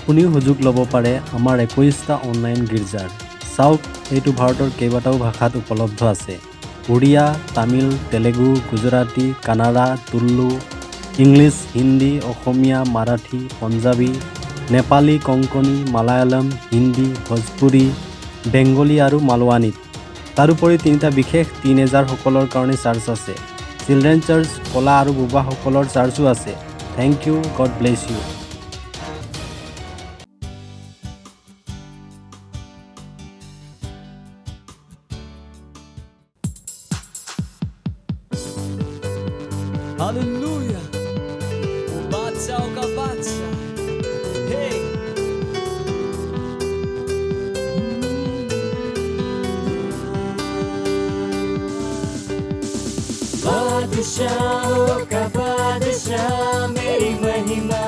আপুনিও সুযোগ ল'ব পাৰে আমাৰ 21টা অনলাইন গীৰ্জাৰ। চাওক, এইটো ভাৰতৰ কেইবাটাও ভাষাত উপলব্ধ আছে। উড়িয়া, তামিল, তেলেগু, গুজৰাটী, কানাড়া, তুলু, ইংলিছ, হিন্দী, অসমীয়া, মাৰাঠী, পঞ্জাবী, নেপালী, কংকণী, মালায়ালম, হিন্দী, ভোজপুৰী, বেংগলী আৰু মালৱানীত। তাৰোপৰি 3টা বিশেষ টিনেজাৰসকলৰ কাৰণে চাৰ্চ আছে। চিলড্ৰেন চাৰ্চ, কলা আৰু বোবাসকলৰ চাৰ্চো আছে। Thank you, God bless you. Hallelujah. Ubatsa o kabatsa. Hey. बादशाहों का बादशाह मेरी महिमा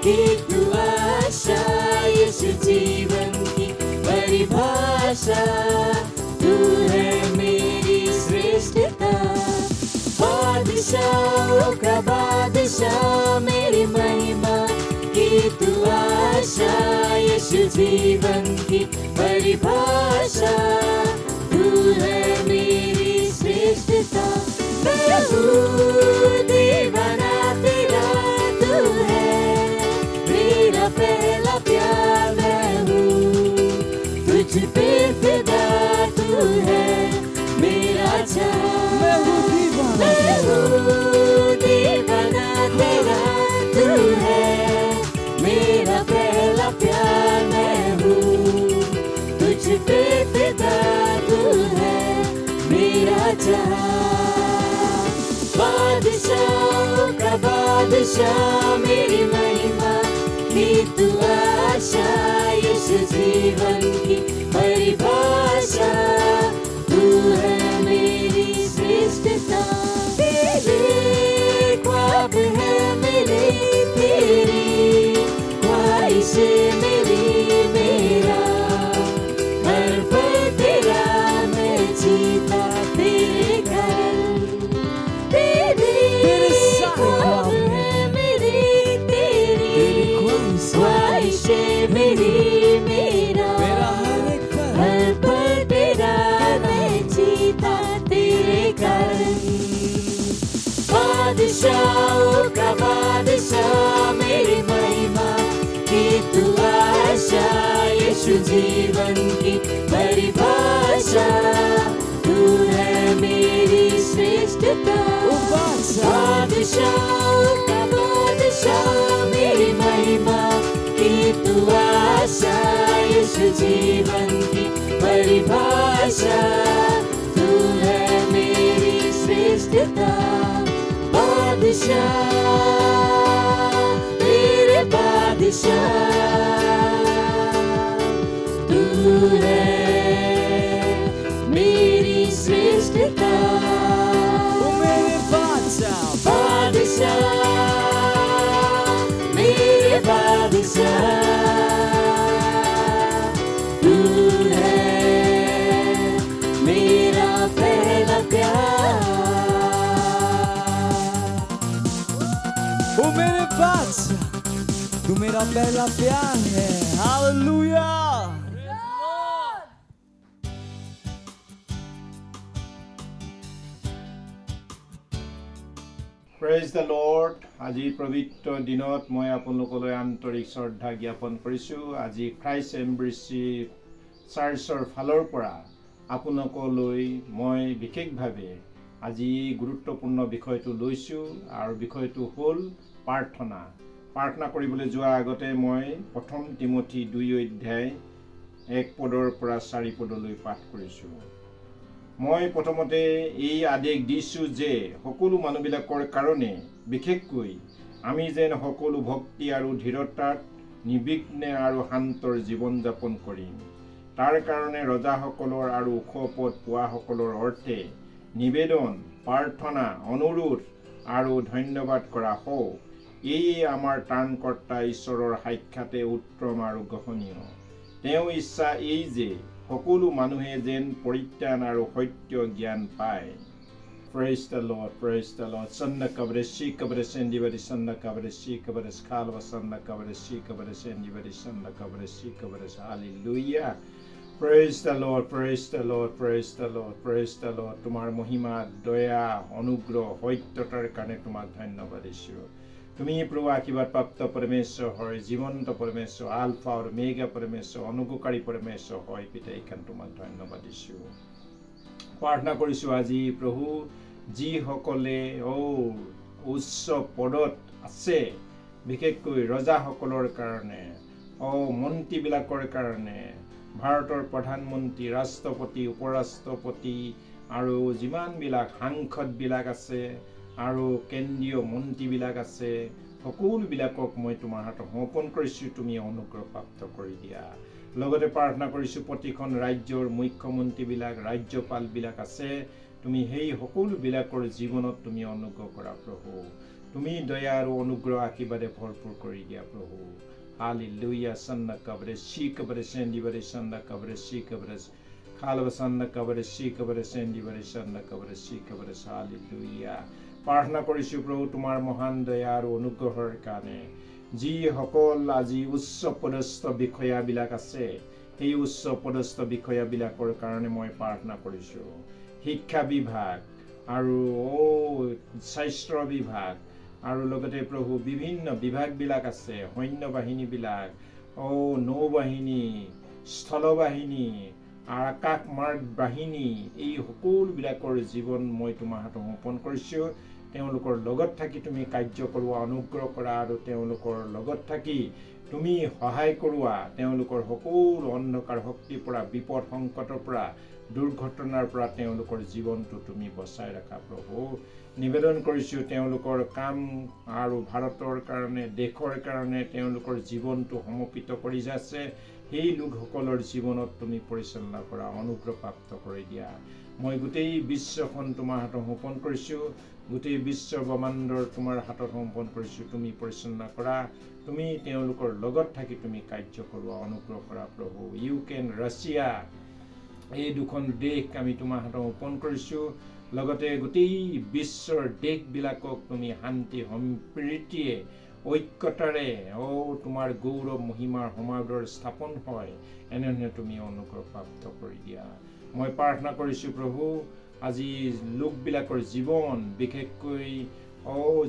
की तू आशा, यीशु जीवन की परिभाषा, तू है मेरी श्रेष्ठता। बादशाहों का बादशाह मेरी महिमा की तू आशा, यीशु जीवन की परिभाषा, तू है मेरी श्रेष्ठता। मैं हूँ दीवाना तेरा, तू है मेरा पहला प्यार। मैं हूँ तुझ पे फिदा, तू है मेरा चाह। मैं हूँ दीवाना तेरा, तू है मेरा पहला प्यार। मैं हूँ तुझ पे फिदा, तू है मेरा चाह। बादशाहों का बादशाह मेरी महिमा की तू आशा, यीशु जीवन की परिभाषा, तू है मेरी श्रेष्ठता। तेरे ख्वाब है मेरे, तेरी ख्वाहिशें मेरी, मेरा हर पल तेरा, मैं जीता तेरे घर। तेरे ख्वाब है मेरे, तेरी ख्वाहिशें मेरी, मेरा हर पल तेरा, मैं जीता तेरे कारण। बादशाहों का बादशाह मेरी महिमा की तू आशा, यीशु जीवन की परिभाषा, तू है मेरी श्रेष्ठता। बादशाहों का बादशाह मेरी महिमा की तू आशा, यीशु जीवन की परिभाषा, तू है मेरी श्रेष्ठता। बादशाह मेरे बादशाह, तू है मेरी श्रेष्ठता। बादशाह मेरे बादशाह, तू है मेरा पहला प्यार। ओ मेरे बादशाह, तू मेरा पहला प्यार है। हालेलुया। Praise the lord. আজি পবিত্ৰ দিনত মই আপোনালোকলৈ আন্তৰিক শ্ৰদ্ধা জ্ঞাপন কৰিছোঁ। আজি খ্ৰাইষ্ট এম্ব্ৰেচি চাৰ্চৰ ফালৰ পৰা আপোনালোকলৈ মই বিশেষভাৱে আজি গুৰুত্বপূৰ্ণ বিষয়টো লৈছোঁ, আৰু বিষয়টো হ'ল প্ৰাৰ্থনা। প্ৰাৰ্থনা কৰিবলৈ যোৱাৰ আগতে মই 1 তিমোথী 2 অধ্যায় 1 পদৰ পৰা 4 পদলৈ পাঠ কৰিছোঁ। মই প্ৰথমতে এই আদেশ দিছোঁ যে সকলো মানুহবিলাকৰ কাৰণে, বিশেষকৈ আমি যেন সকলো ভক্তি আৰু ধীৰতাত নিৰ্বিঘ্নে আৰু শান্তৰ জীৱন যাপন কৰিম। তাৰ কাৰণে ৰজাসকলৰ আৰু ওখ পদ পোৱাসকলৰ অৰ্থে নিবেদন, প্ৰাৰ্থনা, অনুৰোধ আৰু ধন্যবাদ কৰা হওক। এয়ে আমাৰ ত্ৰাণকৰ্তা ঈশ্বৰৰ সাক্ষাতে উত্তম আৰু গ্ৰহণীয়। তেওঁৰ ইচ্ছা এই যে সকলো মানুহে যেন পৰিত্ৰাণ আৰু সত্য জ্ঞান পায়। Praise the Lord, praise the Lord. Sanda kabare, she kabare, sendi bari sanda kabare, she kabare, khalva sanda kabare, she kabare, sendi bari sanda kabare, she kabare. Hallelujah. Praise the Lord, praise the Lord, praise the Lord, praise the Lord. Tumar mohima, doya, onugro, hoittotar kane tumak dhanyabad disu. Tumi Prabhu akibat prapta Parameshwar hoy, জীবন্ত Parameshwar, Alpha or Omega Parameshwar, অনুগ্ৰহকাৰী Parameshwar hoy, পিতা এইখান তোমাক ধন্যবাদ দিছোঁ। প্ৰাৰ্থনা কৰিছোঁ আজি প্ৰভু যিসকলে উচ্চ পদত আছে, বিশেষকৈ ৰজাসকলৰ কাৰণে, মন্ত্ৰীবিলাকৰ কাৰণে, ভাৰতৰ প্ৰধানমন্ত্ৰী, ৰাষ্ট্ৰপতি, উপৰাষ্ট্ৰপতি আৰু যিমানবিলাক সাংসদবিলাক আছে আৰু কেন্দ্ৰীয় মন্ত্ৰীবিলাক আছে, সকলোবিলাকক মই তোমাৰ হাতত সমৰ্পণ কৰিছোঁ, তুমি অনুগ্ৰহ প্ৰাপ্ত কৰি দিয়া। লগতে প্ৰাৰ্থনা কৰিছোঁ প্ৰতিখন ৰাজ্যৰ মুখ্যমন্ত্ৰীবিলাক, ৰাজ্যপালবিলাক আছে, তুমি সেই সকলোবিলাকৰ জীৱনত তুমি অনুগ্ৰহ কৰা প্ৰভু। তুমি দয়া আৰু অনুগ্ৰহ আশীৰ্বাদে ভৰপূৰ কৰি দিয়া প্ৰভু। হালেলুয়া। সন্না কবৰে শি কবৰে সেন্দি বৰে সন্না কবৰে শি কবৰে খালব সন্না কবৰে শি কবৰে সেন্দি বৰে সন্না কবৰে শি কবৰে। হালেলুয়া। প্ৰাৰ্থনা কৰিছোঁ প্ৰভু তোমাৰ মহান দয়া আৰু অনুগ্ৰহৰ কাৰণে। যিসকল আজি উচ্চ পদস্থ বিষয়াবিলাক আছে, সেই উচ্চ পদস্থ বিষয়াবিলাকৰ কাৰণে মই প্ৰাৰ্থনা কৰিছোঁ। শিক্ষা বিভাগ আৰু স্বাস্থ্য বিভাগ আৰু লগতে প্ৰভু বিভিন্ন বিভাগবিলাক আছে, সৈন্য বাহিনীবিলাক, নৌবাহিনী, স্থলবাহিনী, আকাশ মাৰ্গ বাহিনী, এই সকলোবিলাকৰ জীৱন মই তোমাৰ হাতত সমৰ্পণ কৰিছোঁ। তেওঁলোকৰ লগত থাকি তুমি কাৰ্য কৰোৱা, অনুগ্ৰহ কৰা আৰু তেওঁলোকৰ লগত থাকি তুমি সহায় কৰোৱা। তেওঁলোকৰ সকলো অন্ধকাৰ শক্তিৰ পৰা, বিপদ সংকটৰ পৰা, দুৰ্ঘটনাৰ পৰা তেওঁলোকৰ জীৱনটো তুমি বচাই ৰাখা প্ৰভু। নিবেদন কৰিছোঁ তেওঁলোকৰ কাম আৰু ভাৰতৰ কাৰণে, দেশৰ কাৰণে তেওঁলোকৰ জীৱনটো সমৰ্পিত কৰি যাচ্ছে, সেই লোকসকলৰ জীৱনত তুমি পৰিচালনা কৰা, অনুগ্ৰহ প্ৰাপ্ত কৰি দিয়া। মই গোটেই বিশ্বখন তোমাৰ হাতত সমৰ্পণ কৰিছোঁ, গোটেই বিশ্ব ব্ৰহ্মাণ্ডৰ তোমাৰ হাতত সমৰ্পণ কৰিছোঁ। তুমি পৰিচালনা কৰা, তুমি তেওঁলোকৰ লগত থাকি তুমি কাৰ্য কৰোৱা, অনুগ্ৰহ কৰা প্ৰভু। ইউক্ৰেইন, ৰাছিয়া, এই দুখন দেশ আমি তোমাৰ হাতত সমৰ্পণ কৰিছোঁ। লগতে গোটেই বিশ্বৰ দেশবিলাকক তুমি শান্তি সম্প্ৰীতিয়ে ঐক্যতাৰে তোমাৰ গৌৰৱ মহিমাৰ সমাদৰ স্থাপন হয়, এনেধৰণে তুমি অনুগ্ৰহ প্ৰাপ্ত কৰি দিয়া। মই প্ৰাৰ্থনা কৰিছোঁ প্ৰভু আজি লোকবিলাকৰ জীৱন, বিশেষকৈ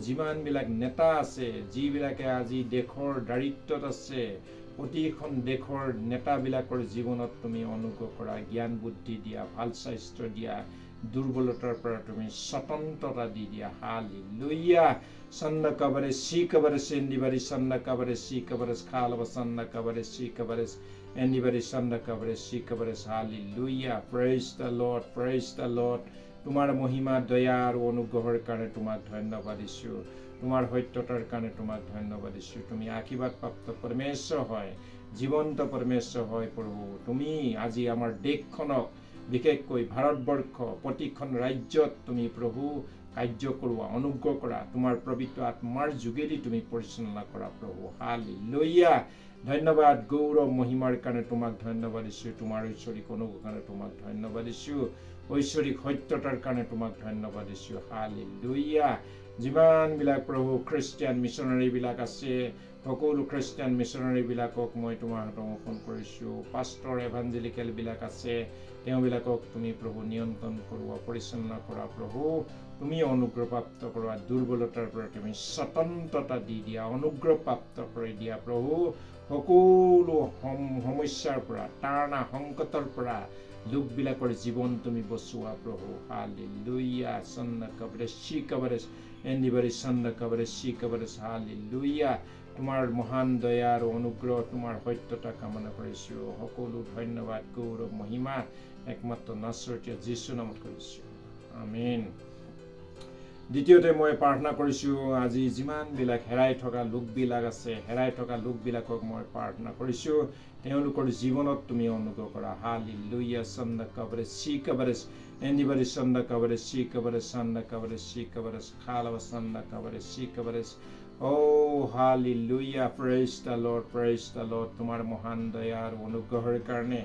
যিমানবিলাক নেতা আছে, যিবিলাকে আজি দেশৰ দায়িত্বত আছে, প্ৰতিখন দেশৰ নেতাবিলাকৰ জীৱনত তুমি অনুগ্ৰহ কৰা, জ্ঞান বুদ্ধি দিয়া, ভাল স্বাস্থ্য দিয়া, দুৰ্বলতাৰ পৰা তুমি স্বতন্ত্ৰতা দি দিয়া। হালেলুয়া। সন্না কবৰে শি কবৰে সেন্দিবাৰি সন্না কবৰে শি কবৰে খালব সন্না কবৰে শি কবৰে এন্দিবাৰি সন্না কবৰে শি কবৰে। Hallelujah. Praise the Lord, praise the Lord. তোমাৰ মহিমা, দয়া আৰু অনুগ্ৰহৰ কাৰণে তোমাক ধন্যবাদ দিছোঁ। তোমাৰ সত্যতাৰ কাৰণে তোমাক ধন্যবাদ দিছোঁ। তুমি আশীৰ্বাদ প্ৰাপ্ত পৰমেশ্বৰ হয়, জীৱন্ত পৰমেশ্বৰ হয় প্ৰভু। তুমি আজি আমাৰ দেশখনক, বিশেষকৈ ভাৰতবৰ্ষ, প্ৰতিখন ৰাজ্যত তুমি প্ৰভু কাৰ্য কৰোৱা, অনুগ্ৰহ কৰা, তোমাৰ পবিত্ৰ আত্মাৰ যোগেদি তুমি পৰিচালনা কৰা প্ৰভু। হালেলুয়া। ধন্যবাদ, গৌৰৱ মহিমাৰ কাৰণে তোমাক ধন্যবাদ দিছোঁ। তোমাৰ ঐশ্বৰিক অনুগ্ৰহৰ কাৰণে তোমাক ধন্যবাদ দিছোঁ। ঐশ্বৰিক সত্যতাৰ কাৰণে তোমাক ধন্যবাদ দিছোঁ। হালেলুয়া। যিমানবিলাক প্ৰভু খ্ৰীষ্টিয়ান মিছনাৰীবিলাক আছে, সকলো খ্ৰীষ্টিয়ান মিছনাৰীবিলাকক মই তোমাৰ হাতত সমৰ্পণ কৰিছোঁ। পাষ্টৰ এভাঞ্জেলিকেলবিলাক আছে, তেওঁবিলাকক তুমি প্ৰভু নিয়ন্ত্ৰণ কৰোৱা, পৰিচালনা কৰা প্ৰভু। তুমি অনুগ্ৰহ প্ৰাপ্ত কৰোৱা, দুৰ্বলতাৰ পৰা তুমি স্বতন্ত্ৰতা দি দিয়া, অনুগ্ৰহ প্ৰাপ্ত কৰি দিয়া প্ৰভু। সকলো সমস্যাৰ পৰা, তাৰণা সংকটৰ পৰা লোকবিলাকৰ জীৱন তুমি বচোৱা প্ৰভু। হালেলুয়া। সন্না কবৰে শি কবৰে এন্দিবাৰি সন্না কবৰে শি কবৰে। হালেলুয়া। তোমাৰ মহান দয়া আৰু অনুগ্ৰহ, তোমাৰ সত্যতা কামনা কৰিছোঁ। সকলো ধন্যবাদ, গৌৰৱ মহিমা একমাত্ৰ নাছৰীয়া যীশু নামত কৰিছোঁ। আমেন। দ্বিতীয়তে মই প্ৰাৰ্থনা কৰিছোঁ আজি যিমানবিলাক হেৰাই থকা লোকবিলাক আছে, হেৰাই থকা লোকবিলাকক মই প্ৰাৰ্থনা কৰিছোঁ, তেওঁলোকৰ জীৱনত তুমি অনুগ্ৰহ কৰা। হালেলুয়া। সন্না কবৰে শি কবৰে এন্দিবাৰি সন্না কবৰে শি কবৰে সন্না কবৰে শি কবৰে খালব সন্না কবৰে শি কবৰে। Hallelujah. Praise the Lord, praise the Lord. তোমাৰ মহান দয়া আৰু অনুগ্ৰহৰ কাৰণে,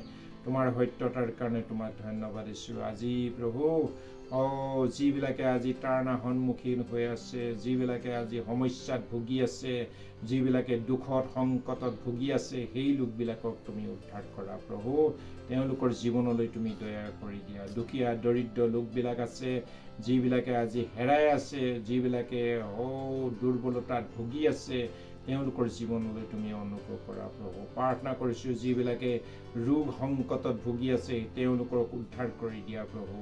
তোমাৰ সত্যতাৰ কাৰণে তোমাক ধন্যবাদ দিছোঁ। আজি প্ৰভু যিবিলাকে আজি তাৰণা সন্মুখীন হৈ আছে, যিবিলাকে আজি সমস্যাত ভুগি আছে, যিবিলাকে দুখত সংকটত ভুগি আছে, সেই লোকবিলাকক তুমি উদ্ধাৰ কৰা প্ৰভু। তেওঁলোকৰ জীৱনলৈ তুমি দয়া কৰি দিয়া। দুখীয়া দৰিদ্ৰ লোকবিলাক আছে, যিবিলাকে আজি হেৰাই আছে, যিবিলাকে দুৰ্বলতাত ভুগি আছে, তেওঁলোকৰ জীৱনলৈ তুমি অনুগ্ৰহ কৰা প্ৰভু। প্ৰাৰ্থনা কৰিছোঁ যিবিলাকে ৰোগ সংকটত ভুগি আছে, তেওঁলোকক উদ্ধাৰ কৰি দিয়া প্ৰভু।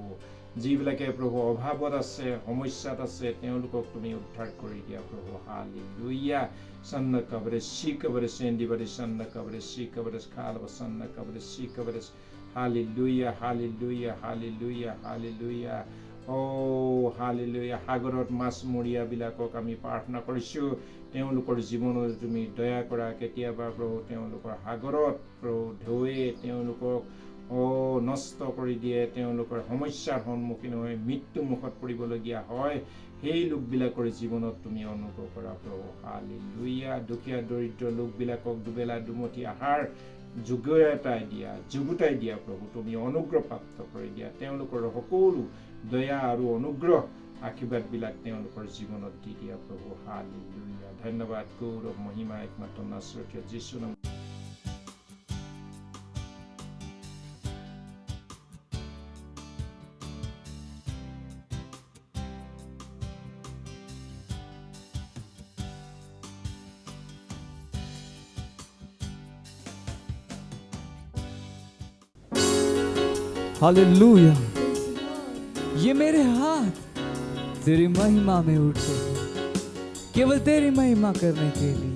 যিবিলাকে প্ৰভু অভাৱত আছে, সমস্যাত আছে, তেওঁলোকক তুমি উদ্ধাৰ কৰি দিয়া প্ৰভু। হালেলুয়া। সন্ন কবৰে চি কবৰে চেন্দিবাৰে সন্ন কবৰে চি কবৰে খালব সন্ন কবৰে চি কবৰে। Hallelujah, hallelujah, hallelujah, hallelujah. Hallelujah. সাগৰত মাছমৰীয়াবিলাকক আমি প্ৰাৰ্থনা কৰিছোঁ, তেওঁলোকৰ জীৱনত তুমি দয়া কৰা। কেতিয়াবা প্ৰভু তেওঁলোকৰ সাগৰত প্ৰভু ঢৌৱে তেওঁলোকক নষ্ট কৰি দিয়ে, তেওঁলোকৰ সমস্যাৰ সন্মুখীন হৈ মৃত্যু মুখত পৰিবলগীয়া হয়। সেই লোকবিলাকৰ জীৱনত তুমি অনুগ্ৰহ কৰা প্ৰভু। হালেলুয়া। দুখীয়া দৰিদ্ৰ লোকবিলাকক দুবেলা দুমুঠি আহাৰ যুগুতাই দিয়া প্ৰভু। তুমি অনুগ্ৰহ প্ৰাপ্ত কৰি দিয়া। তেওঁলোকৰ সকলো দয়া আৰু অনুগ্ৰহ আশীৰ্বাদবিলাক তেওঁলোকৰ জীৱনত দি দিয়া প্ৰভু। হালেলুয়া। ধন্যবাদ, গৌৰৱ, মহিমা একমাত্ৰ নাছৰথীয় যীশু নাম। हालेलुया। ये मेरे हाथ तेरी महिमा में उठते हैं, केवल तेरी महिमा करने के लिए,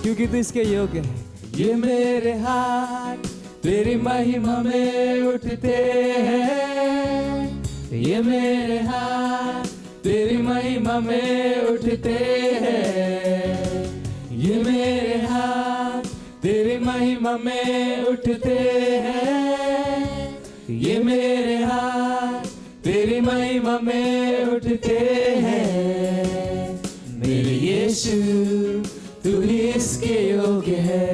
क्योंकि तू इसके योग्य है। ये मेरे हाथ तेरी महिमा में उठते हैं, ये मेरे हाथ तेरी महिमा में उठते हैं, ये मेरे हाथ तेरी महिमा में उठते हैं, ये मेरे हाथ तेरी महिमा में उठते हैं। मेरे यीशु तू ही इसके योग्य है,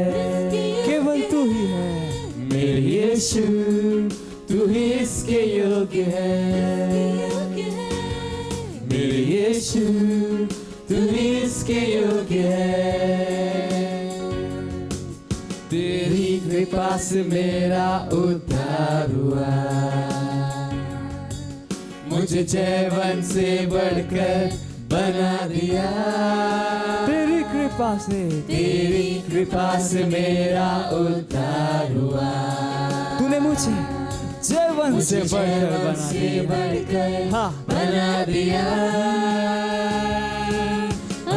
केवल तू ही है। मेरे यीशु तू ही इसके योग्य है, मेरे यीशु तू ही इसके योग्य है। तेरी कृपा से मेरा उद्धार हुआ, मुझे जयवन से बढ़कर बना दिया। तेरी कृपा से मेरा उद्धार हुआ, तूने मुझे जयवन से बढ़कर बना दिया।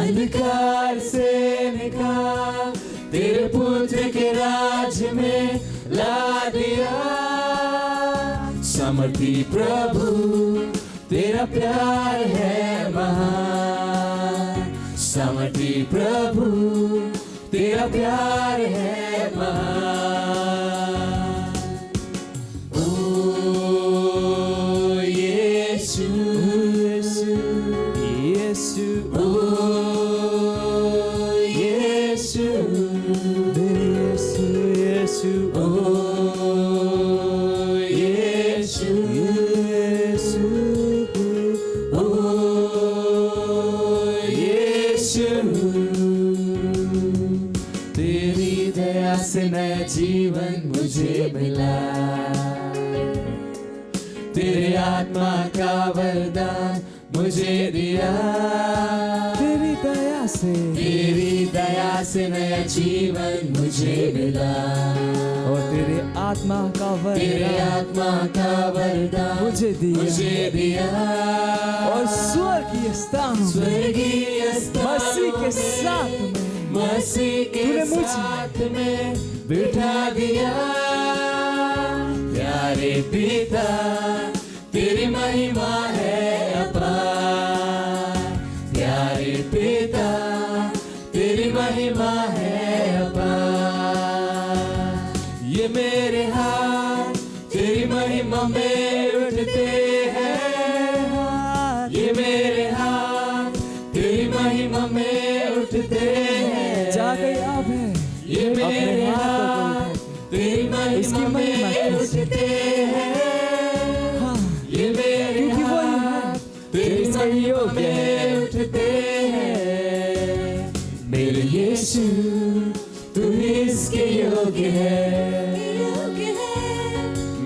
अंधकार से निकाल तेरे पुत्र के राज में ला दिया। समर्थी प्रभु तेरा प्यार है महान, समर्थी प्रभु तेरा प्यार है महान। ओ यीशु यीशु यीशु, ओ यीशु यीशु यीशु, ओ यीशु यीशु, ओ यीशु। तेरी दया से नया जीवन मुझे मिला, तेरे आत्मा का वरदान मुझे दिया। तेरी दया से नया जीवन मुझे मिला, और तेरे आत्मा का वरदान मुझे दिया। और स्वर्गीय स्थान मसीह के साथ में बिठा दिया। प्यारे पिता तेरी महिमा है अपार, प्यारे पिता तेरी महिमा है अपार। ये मेरे हाथ तेरी महिमा में उठते हैं, ये मेरे हाथ तेरी महिमा में उठते हैं। जा गई आप है, ये मेरे हाथ तेरी महिमा में यीशु तू इसके योग्य है,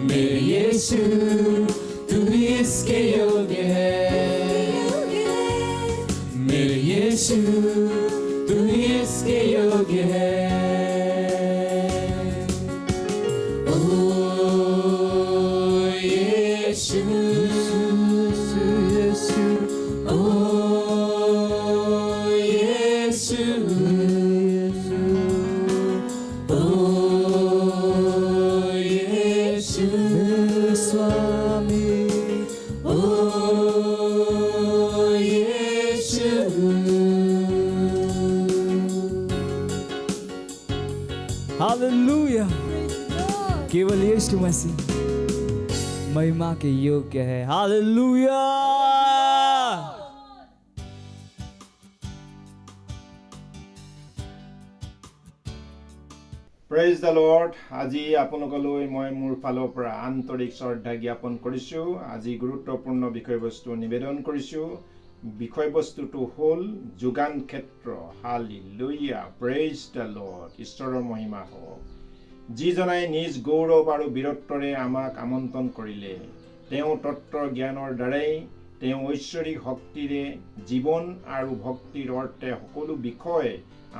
मेरे यीशु तू इसके योग्य है, मेरे यीशु तू इसके योग्य है। ओ यीशु यीशु, ओ यीशु स्वामी, ओ यीशु। हालेलुया, केवल यीशु मसीह महिमा के योग्य है। हालेलुया। Praise the lord. আজি আপোনালোকলৈ মই মোৰ ফালৰ পৰা আন্তৰিক শ্ৰদ্ধা জ্ঞাপন কৰিছোঁ। আজি গুৰুত্বপূৰ্ণ বিষয়বস্তু নিবেদন কৰিছোঁ। বিষয়বস্তুটো হ'ল যোগান ক্ষেত্ৰ। Hallelujah, praise the lord. ঈশ্বৰৰ মহিমা হওক। যিজনাই নিজ গৌৰৱ আৰু বীৰত্বৰে আমাক আমন্ত্ৰণ কৰিলে, তেওঁ তত্ত্বৰ জ্ঞানৰ দ্বাৰাই তেওঁ ঐশ্বৰিক শক্তিৰে জীৱন আৰু ভক্তিৰ অৰ্থে সকলো বিষয়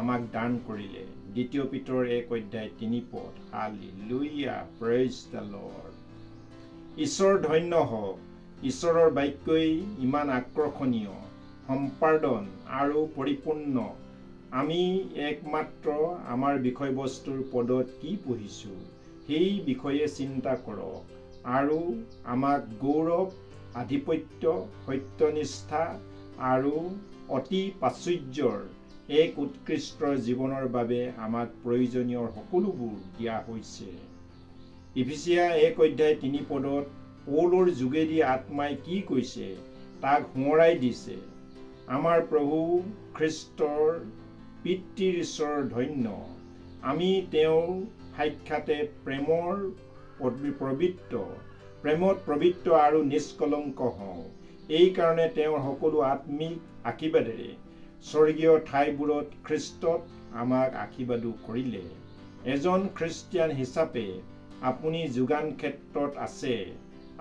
আমাক দান কৰিলে। 2 Peter 1:3। Hallelujah, praise the lord. ঈশ্বৰ ধন্য হওক। ঈশ্বৰৰ বাক্যই ইমান আকৰ্ষণীয়, সম্পাদন আৰু পৰিপূৰ্ণ। আমি একমাত্ৰ আমাৰ বিষয়বস্তুৰ পদত কি পঢ়িছোঁ সেই বিষয়ে চিন্তা কৰক আৰু আমাক গৌৰৱ, আধিপত্য, সত্যনিষ্ঠা আৰু অতি প্ৰাচুৰ্যৰ এক উৎকৃষ্ট জীৱনৰ বাবে আমাক প্ৰয়োজনীয় সকলোবোৰ দিয়া হৈছে। ইফিচিয়া 1:3 পৌলৰ যোগেদি আত্মাই কি কৈছে তাক সোঁৱৰাই দিছে। আমাৰ প্ৰভু খ্ৰীষ্টৰ পিতৃৰ ঈশ্বৰ ধন্য। আমি তেওঁৰ সাক্ষাতে প্ৰেমত পবিত্ৰ আৰু নিষ্কলংক হওঁ। এই কাৰণে তেওঁৰ সকলো আত্মিক আশীৰ্বাদেৰে স্বৰ্গীয় ঠাইবোৰত খ্ৰীষ্টত আমাক আশীৰ্বাদো কৰিলে। এজন খ্ৰীষ্টিয়ান হিচাপে আপুনি যোগান ক্ষেত্ৰত আছে।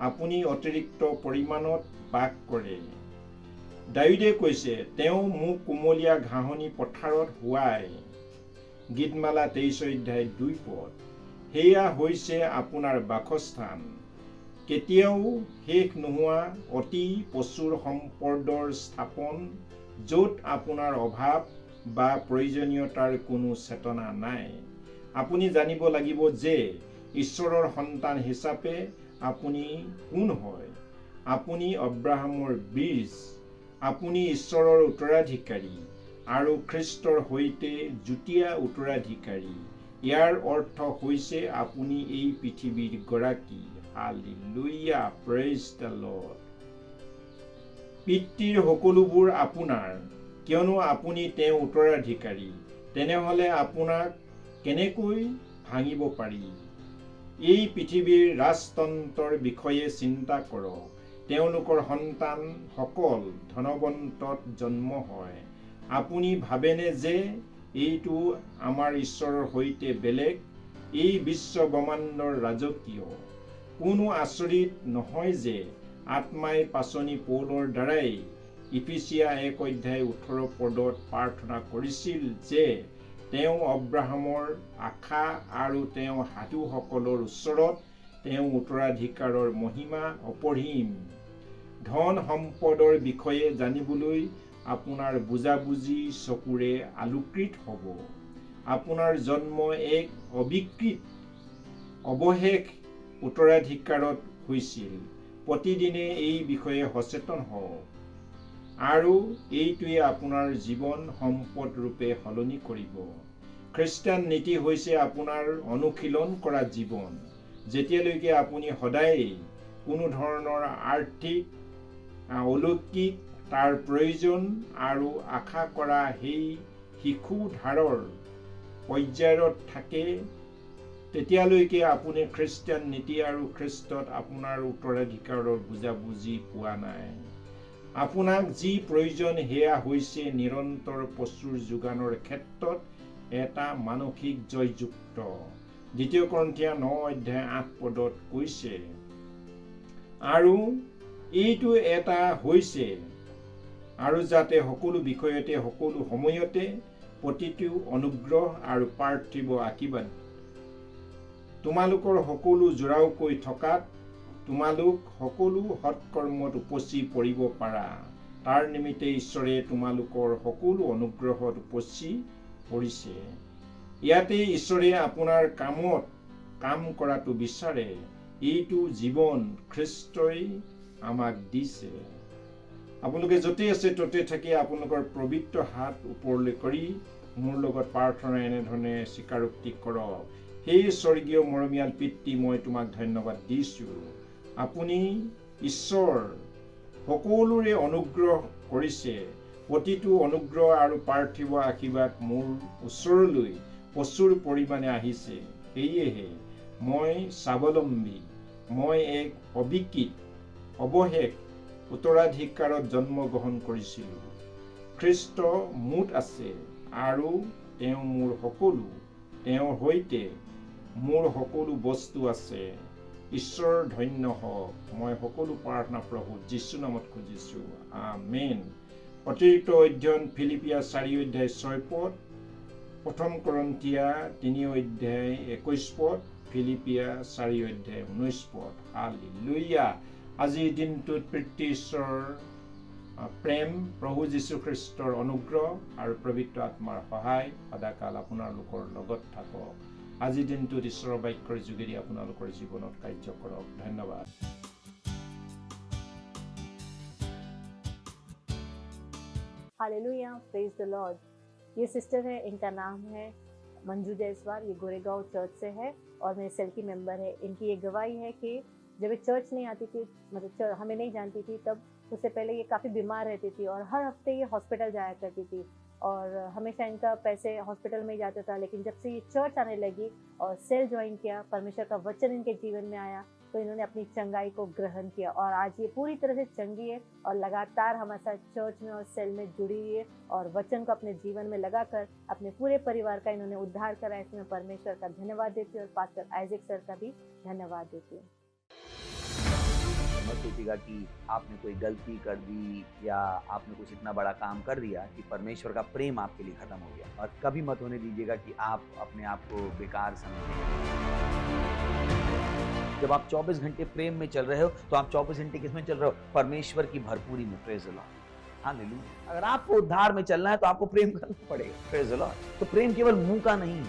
আপুনি অতিৰিক্ত পৰিমাণত বাস কৰে। দাৱীদে কৈছে, তেওঁ মোক কুমলীয়া ঘাঁহনি পথাৰত শুৱায়। গীতমালা 23:2। সেয়া হৈছে আপোনাৰ বাসস্থান, কেতিয়াও শেষ নোহোৱা অতি প্ৰচুৰ সম্পদৰ স্থাপন, য'ত আপোনাৰ অভাৱ বা প্ৰয়োজনীয়তাৰ কোনো চেতনা নাই। আপুনি জানিব লাগিব যে ঈশ্বৰৰ সন্তান হিচাপে আপুনি কোন হয়। আপুনি অব্ৰাহামৰ বীজ। আপুনি ঈশ্বৰৰ উত্তৰাধিকাৰী আৰু খ্ৰীষ্টৰ সৈতে যুটীয়া উত্তৰাধিকাৰী। ইয়াৰ অৰ্থ হৈছে আপুনি এই পৃথিৱীৰ গৰাকী। Hallelujah, praise the lord. পিতৃৰ সকলোবোৰ আপোনাৰ, কিয়নো আপুনি তেওঁ উত্তৰাধিকাৰী। তেনেহ'লে আপোনাক কেনেকৈ ভাঙিব পাৰি? এই পৃথিৱীৰ ৰাজতন্ত্ৰৰ বিষয়ে চিন্তা কৰক। তেওঁলোকৰ সন্তানসকল ধনৱন্তত জন্ম হয়। আপুনি ভাবেনে যে এইটো আমাৰ ঈশ্বৰৰ সৈতে বেলেগ? এই বিশ্ব ব্ৰহ্মাণ্ডৰ ৰাজকীয়। কোনো আচৰিত নহয় যে আত্মাই পাচনি পৌলৰ দ্বাৰাই ইফিচিয়া 1:18 প্ৰাৰ্থনা কৰিছিল যে তেওঁ অব্ৰাহামৰ আশা আৰু তেওঁ সাধুসকলৰ ওচৰত তেওঁ উত্তৰাধিকাৰৰ মহিমা অপৰিসীম। ধন সম্পদৰ বিষয়ে জানিবলৈ আপোনাৰ বুজাবুজি চকুৰে আলোকিত হ'ব। আপোনাৰ জন্ম এক অৱশেষ উত্তৰাধিকাৰত হৈছিল। প্ৰতিদিনে এই বিষয়ে সচেতন হওক আৰু এইটোৱে আপোনাৰ জীৱন সম্পদ ৰূপে সলনি কৰিব। খ্ৰীষ্টান নীতি হৈছে আপোনাৰ অনুশীলন কৰা জীৱন। যেতিয়ালৈকে আপুনি সদায় কোনো ধৰণৰ আৰ্থিক, অলৌকিক তাৰ প্ৰয়োজন আৰু আশা কৰা সেই শিশুধাৰৰ পৰ্যায়ত থাকে, তেতিয়ালৈকে আপুনি খ্ৰীষ্টান নীতি আৰু খ্ৰীষ্টত আপোনাৰ উত্তৰাধিকাৰৰ বুজাবুজি পোৱা নাই। আপোনাক যি প্ৰয়োজন সেয়া হৈছে নিৰন্তৰ প্ৰচুৰ যোগানৰ ক্ষেত্ৰত এটা মানসিক জয়যুক্ত। 2 কৰিন্থিয়া 9:8 কৈছে, আৰু এইটো এটা হৈছে আৰু যাতে সকলো বিষয়তে সকলো সময়তে প্ৰতিটো অনুগ্ৰহ আৰু পাৰ্থিৱ আশীৰ্বাদ তোমালোকৰ সকলো জোৰাওকৈ থকাত তোমালোক সকলো সৎকৰ্মত উপচি পৰিব পাৰা। তাৰ নিমিত্তে ঈশ্বৰে তোমালোকৰ সকলো অনুগ্ৰহত উপচি পৰিছে। ইয়াতে ঈশ্বৰে আপোনাৰ কাম কৰাটো বিচাৰে। এইটো জীৱন খ্ৰীষ্টই আমাক দিছে। আপোনালোকে য'তে আছে ত'তে থাকি আপোনালোকৰ পবিত্ৰ হাত ওপৰলৈ কৰি মোৰ লগত প্ৰাৰ্থনা এনেধৰণে স্বীকাৰোক্তি কৰক। সেই স্বৰ্গীয় মৰমীয়াল পিতৃ, মই তোমাক ধন্যবাদ দিছোঁ। আপুনি ঈশ্বৰ সকলোৰে অনুগ্ৰহ কৰিছে। প্ৰতিটো অনুগ্ৰহ আৰু পাৰ্থিৱ আশীৰ্বাদ মোৰ ওচৰলৈ প্ৰচুৰ পৰিমাণে আহিছে। সেয়েহে মই স্বাৱলম্বী। মই এক অৱশেষ উত্তৰাধিকাৰত জন্মগ্ৰহণ কৰিছিলোঁ। খ্ৰীষ্ট মোত আছে আৰু তেওঁৰ সৈতে মোৰ সকলো বস্তু আছে। ঈশ্বৰ ধন্য হওক। মই সকলো প্ৰাৰ্থনা প্ৰভু যীশু নামত খুজিছোঁ। আমেন। অতিৰিক্ত অধ্যয়ন ফিলিপিয়া 4:6, 1 কৰিন্থিয়া 3:21, ফিলিপিয়া 4:19। হালেলুয়া। আজিৰ দিনটোত পিতৃ ঈশ্বৰৰ প্ৰেম, প্ৰভু যীশুখ্ৰীষ্টৰ অনুগ্ৰহ আৰু পবিত্ৰ আত্মাৰ সহায় সদাকাল আপোনালোকৰ লগত থাকক। আজিৰ দিনটোত ঈশ্বৰৰ বাক্যৰ যোগেদি আপোনালোকৰ জীৱনত কাৰ্য কৰক। ধন্যবাদ। Hallelujah, praise the Lord. ये सिस्टर है, इनका नाम है मंजू जायसवाल। ये गोरेगांव चर्च से है और मेरे सेल की मेंबर है। इनकी ये गवाही है कि जब ये चर्च नहीं आती थी, मतलब हमें नहीं जानती थी, तब उससे पहले ये काफ़ी बीमार रहती थी और हर हफ्ते ये हॉस्पिटल जाया करती थी और हमेशा इनका पैसे हॉस्पिटल में ही जाता था। लेकिन जब से ये चर्च आने लगी और सेल ज्वाइन किया, परमेश्वर का वचन इनके जीवन में आया, तो इन्होंने अपनी चंगाई को ग्रहण किया और आज ये पूरी तरह से चंगी है और लगातार हमारे साथ चर्च में और सेल में जुड़ी हुई है और वचन को अपने जीवन में लगाकर अपने पूरे परिवार का इन्होंने उद्धार करा। इसमें परमेश्वर का धन्यवाद देती हूँ और पास्टर आइजक सर का भी धन्यवाद देती हूँ। मत सोचिएगा कि आपने कोई गलती कर दी या आपने कुछ इतना बड़ा काम कर दिया कि परमेश्वर का प्रेम आपके लिए खत्म हो गया। और कभी मत होने दीजिएगा कि आप अपने आप को बेकार समझें। जब आप 24 घंटे प्रेम में चल रहे हो तो आप 24 घंटे किस में चल रहे हो? परमेश्वर की भरपूरी में। Praise the Lord. हालेलुया। अगर आपको उद्धार में चलना है तो आपको प्रेम करना पड़ेगा। Praise the Lord. तो प्रेम केवल मुंह का नहीं है,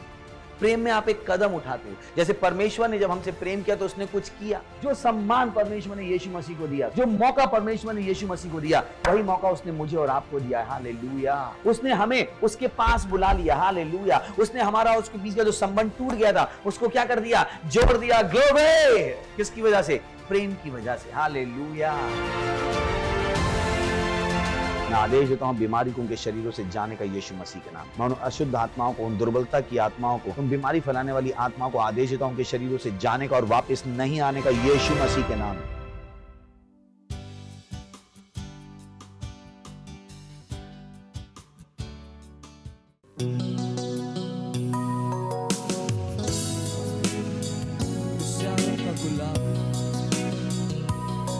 प्रेम में आप एक कदम उठाते हो। जैसे परमेश्वर ने जब हमसे प्रेम किया तो उसने कुछ किया। जो सम्मान परमेश्वर ने यीशु मसीह को दिया, जो मौका परमेश्वर ने यीशु मसीह को दिया, वही मौका उसने मुझे और आपको दिया है। हालेलुया। उसने हमें उसके पास बुला लिया। हालेलुया। उसने हमारा उसके बीच का जो संबंध टूट गया था उसको क्या कर दिया? जोड़ दिया। ग्लोरी। किसकी वजह से? प्रेम की वजह से। हालेलुया। मैं आदेश देता हूं बीमारी को उनके शरीरों से जाने का यीशु मसीह के नाम। मैं उन अशुद्ध आत्माओं को, उन दुर्बलता की आत्माओं को, उन बीमारी फैलाने वाली आत्माओं को आदेश देता हूं उनके शरीरों से जाने का और वापस नहीं आने का यीशु मसीह के नाम। शाम का गुलाब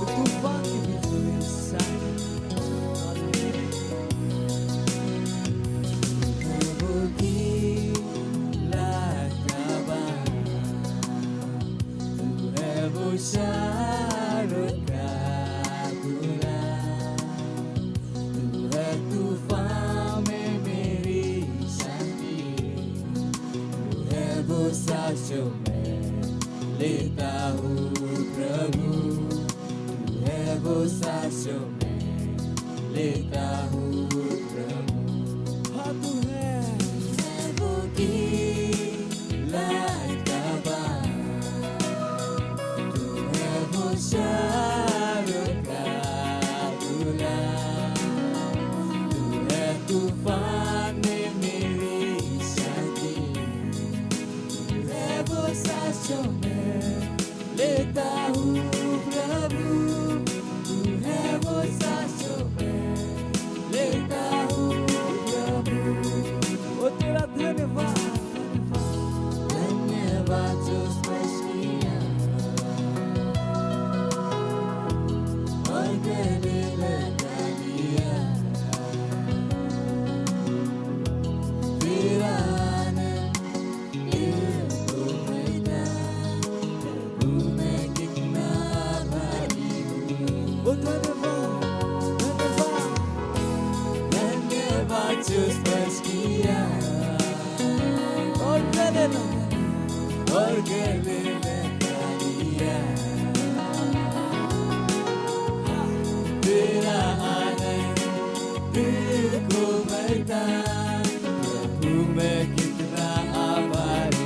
तूफान के बीच में इंसान शारों का गुलाब, तू है तूफान में मेरी शांति, तू है वो सांसों में लेता हूँ प्रभु, तू है वो सांसों में लेता हूँ प्रभु। हाँ तू है वो शारों का गुलाब, तू है तूफान में मेरी शांति, तू है वो सांसों में लेता हूँ प्रभु, तू है वो सांसों में माचो स्पर्श किया और गले लगा लिया तेरा आनंद दिल को भरता प्रभु मैं कितना आभारी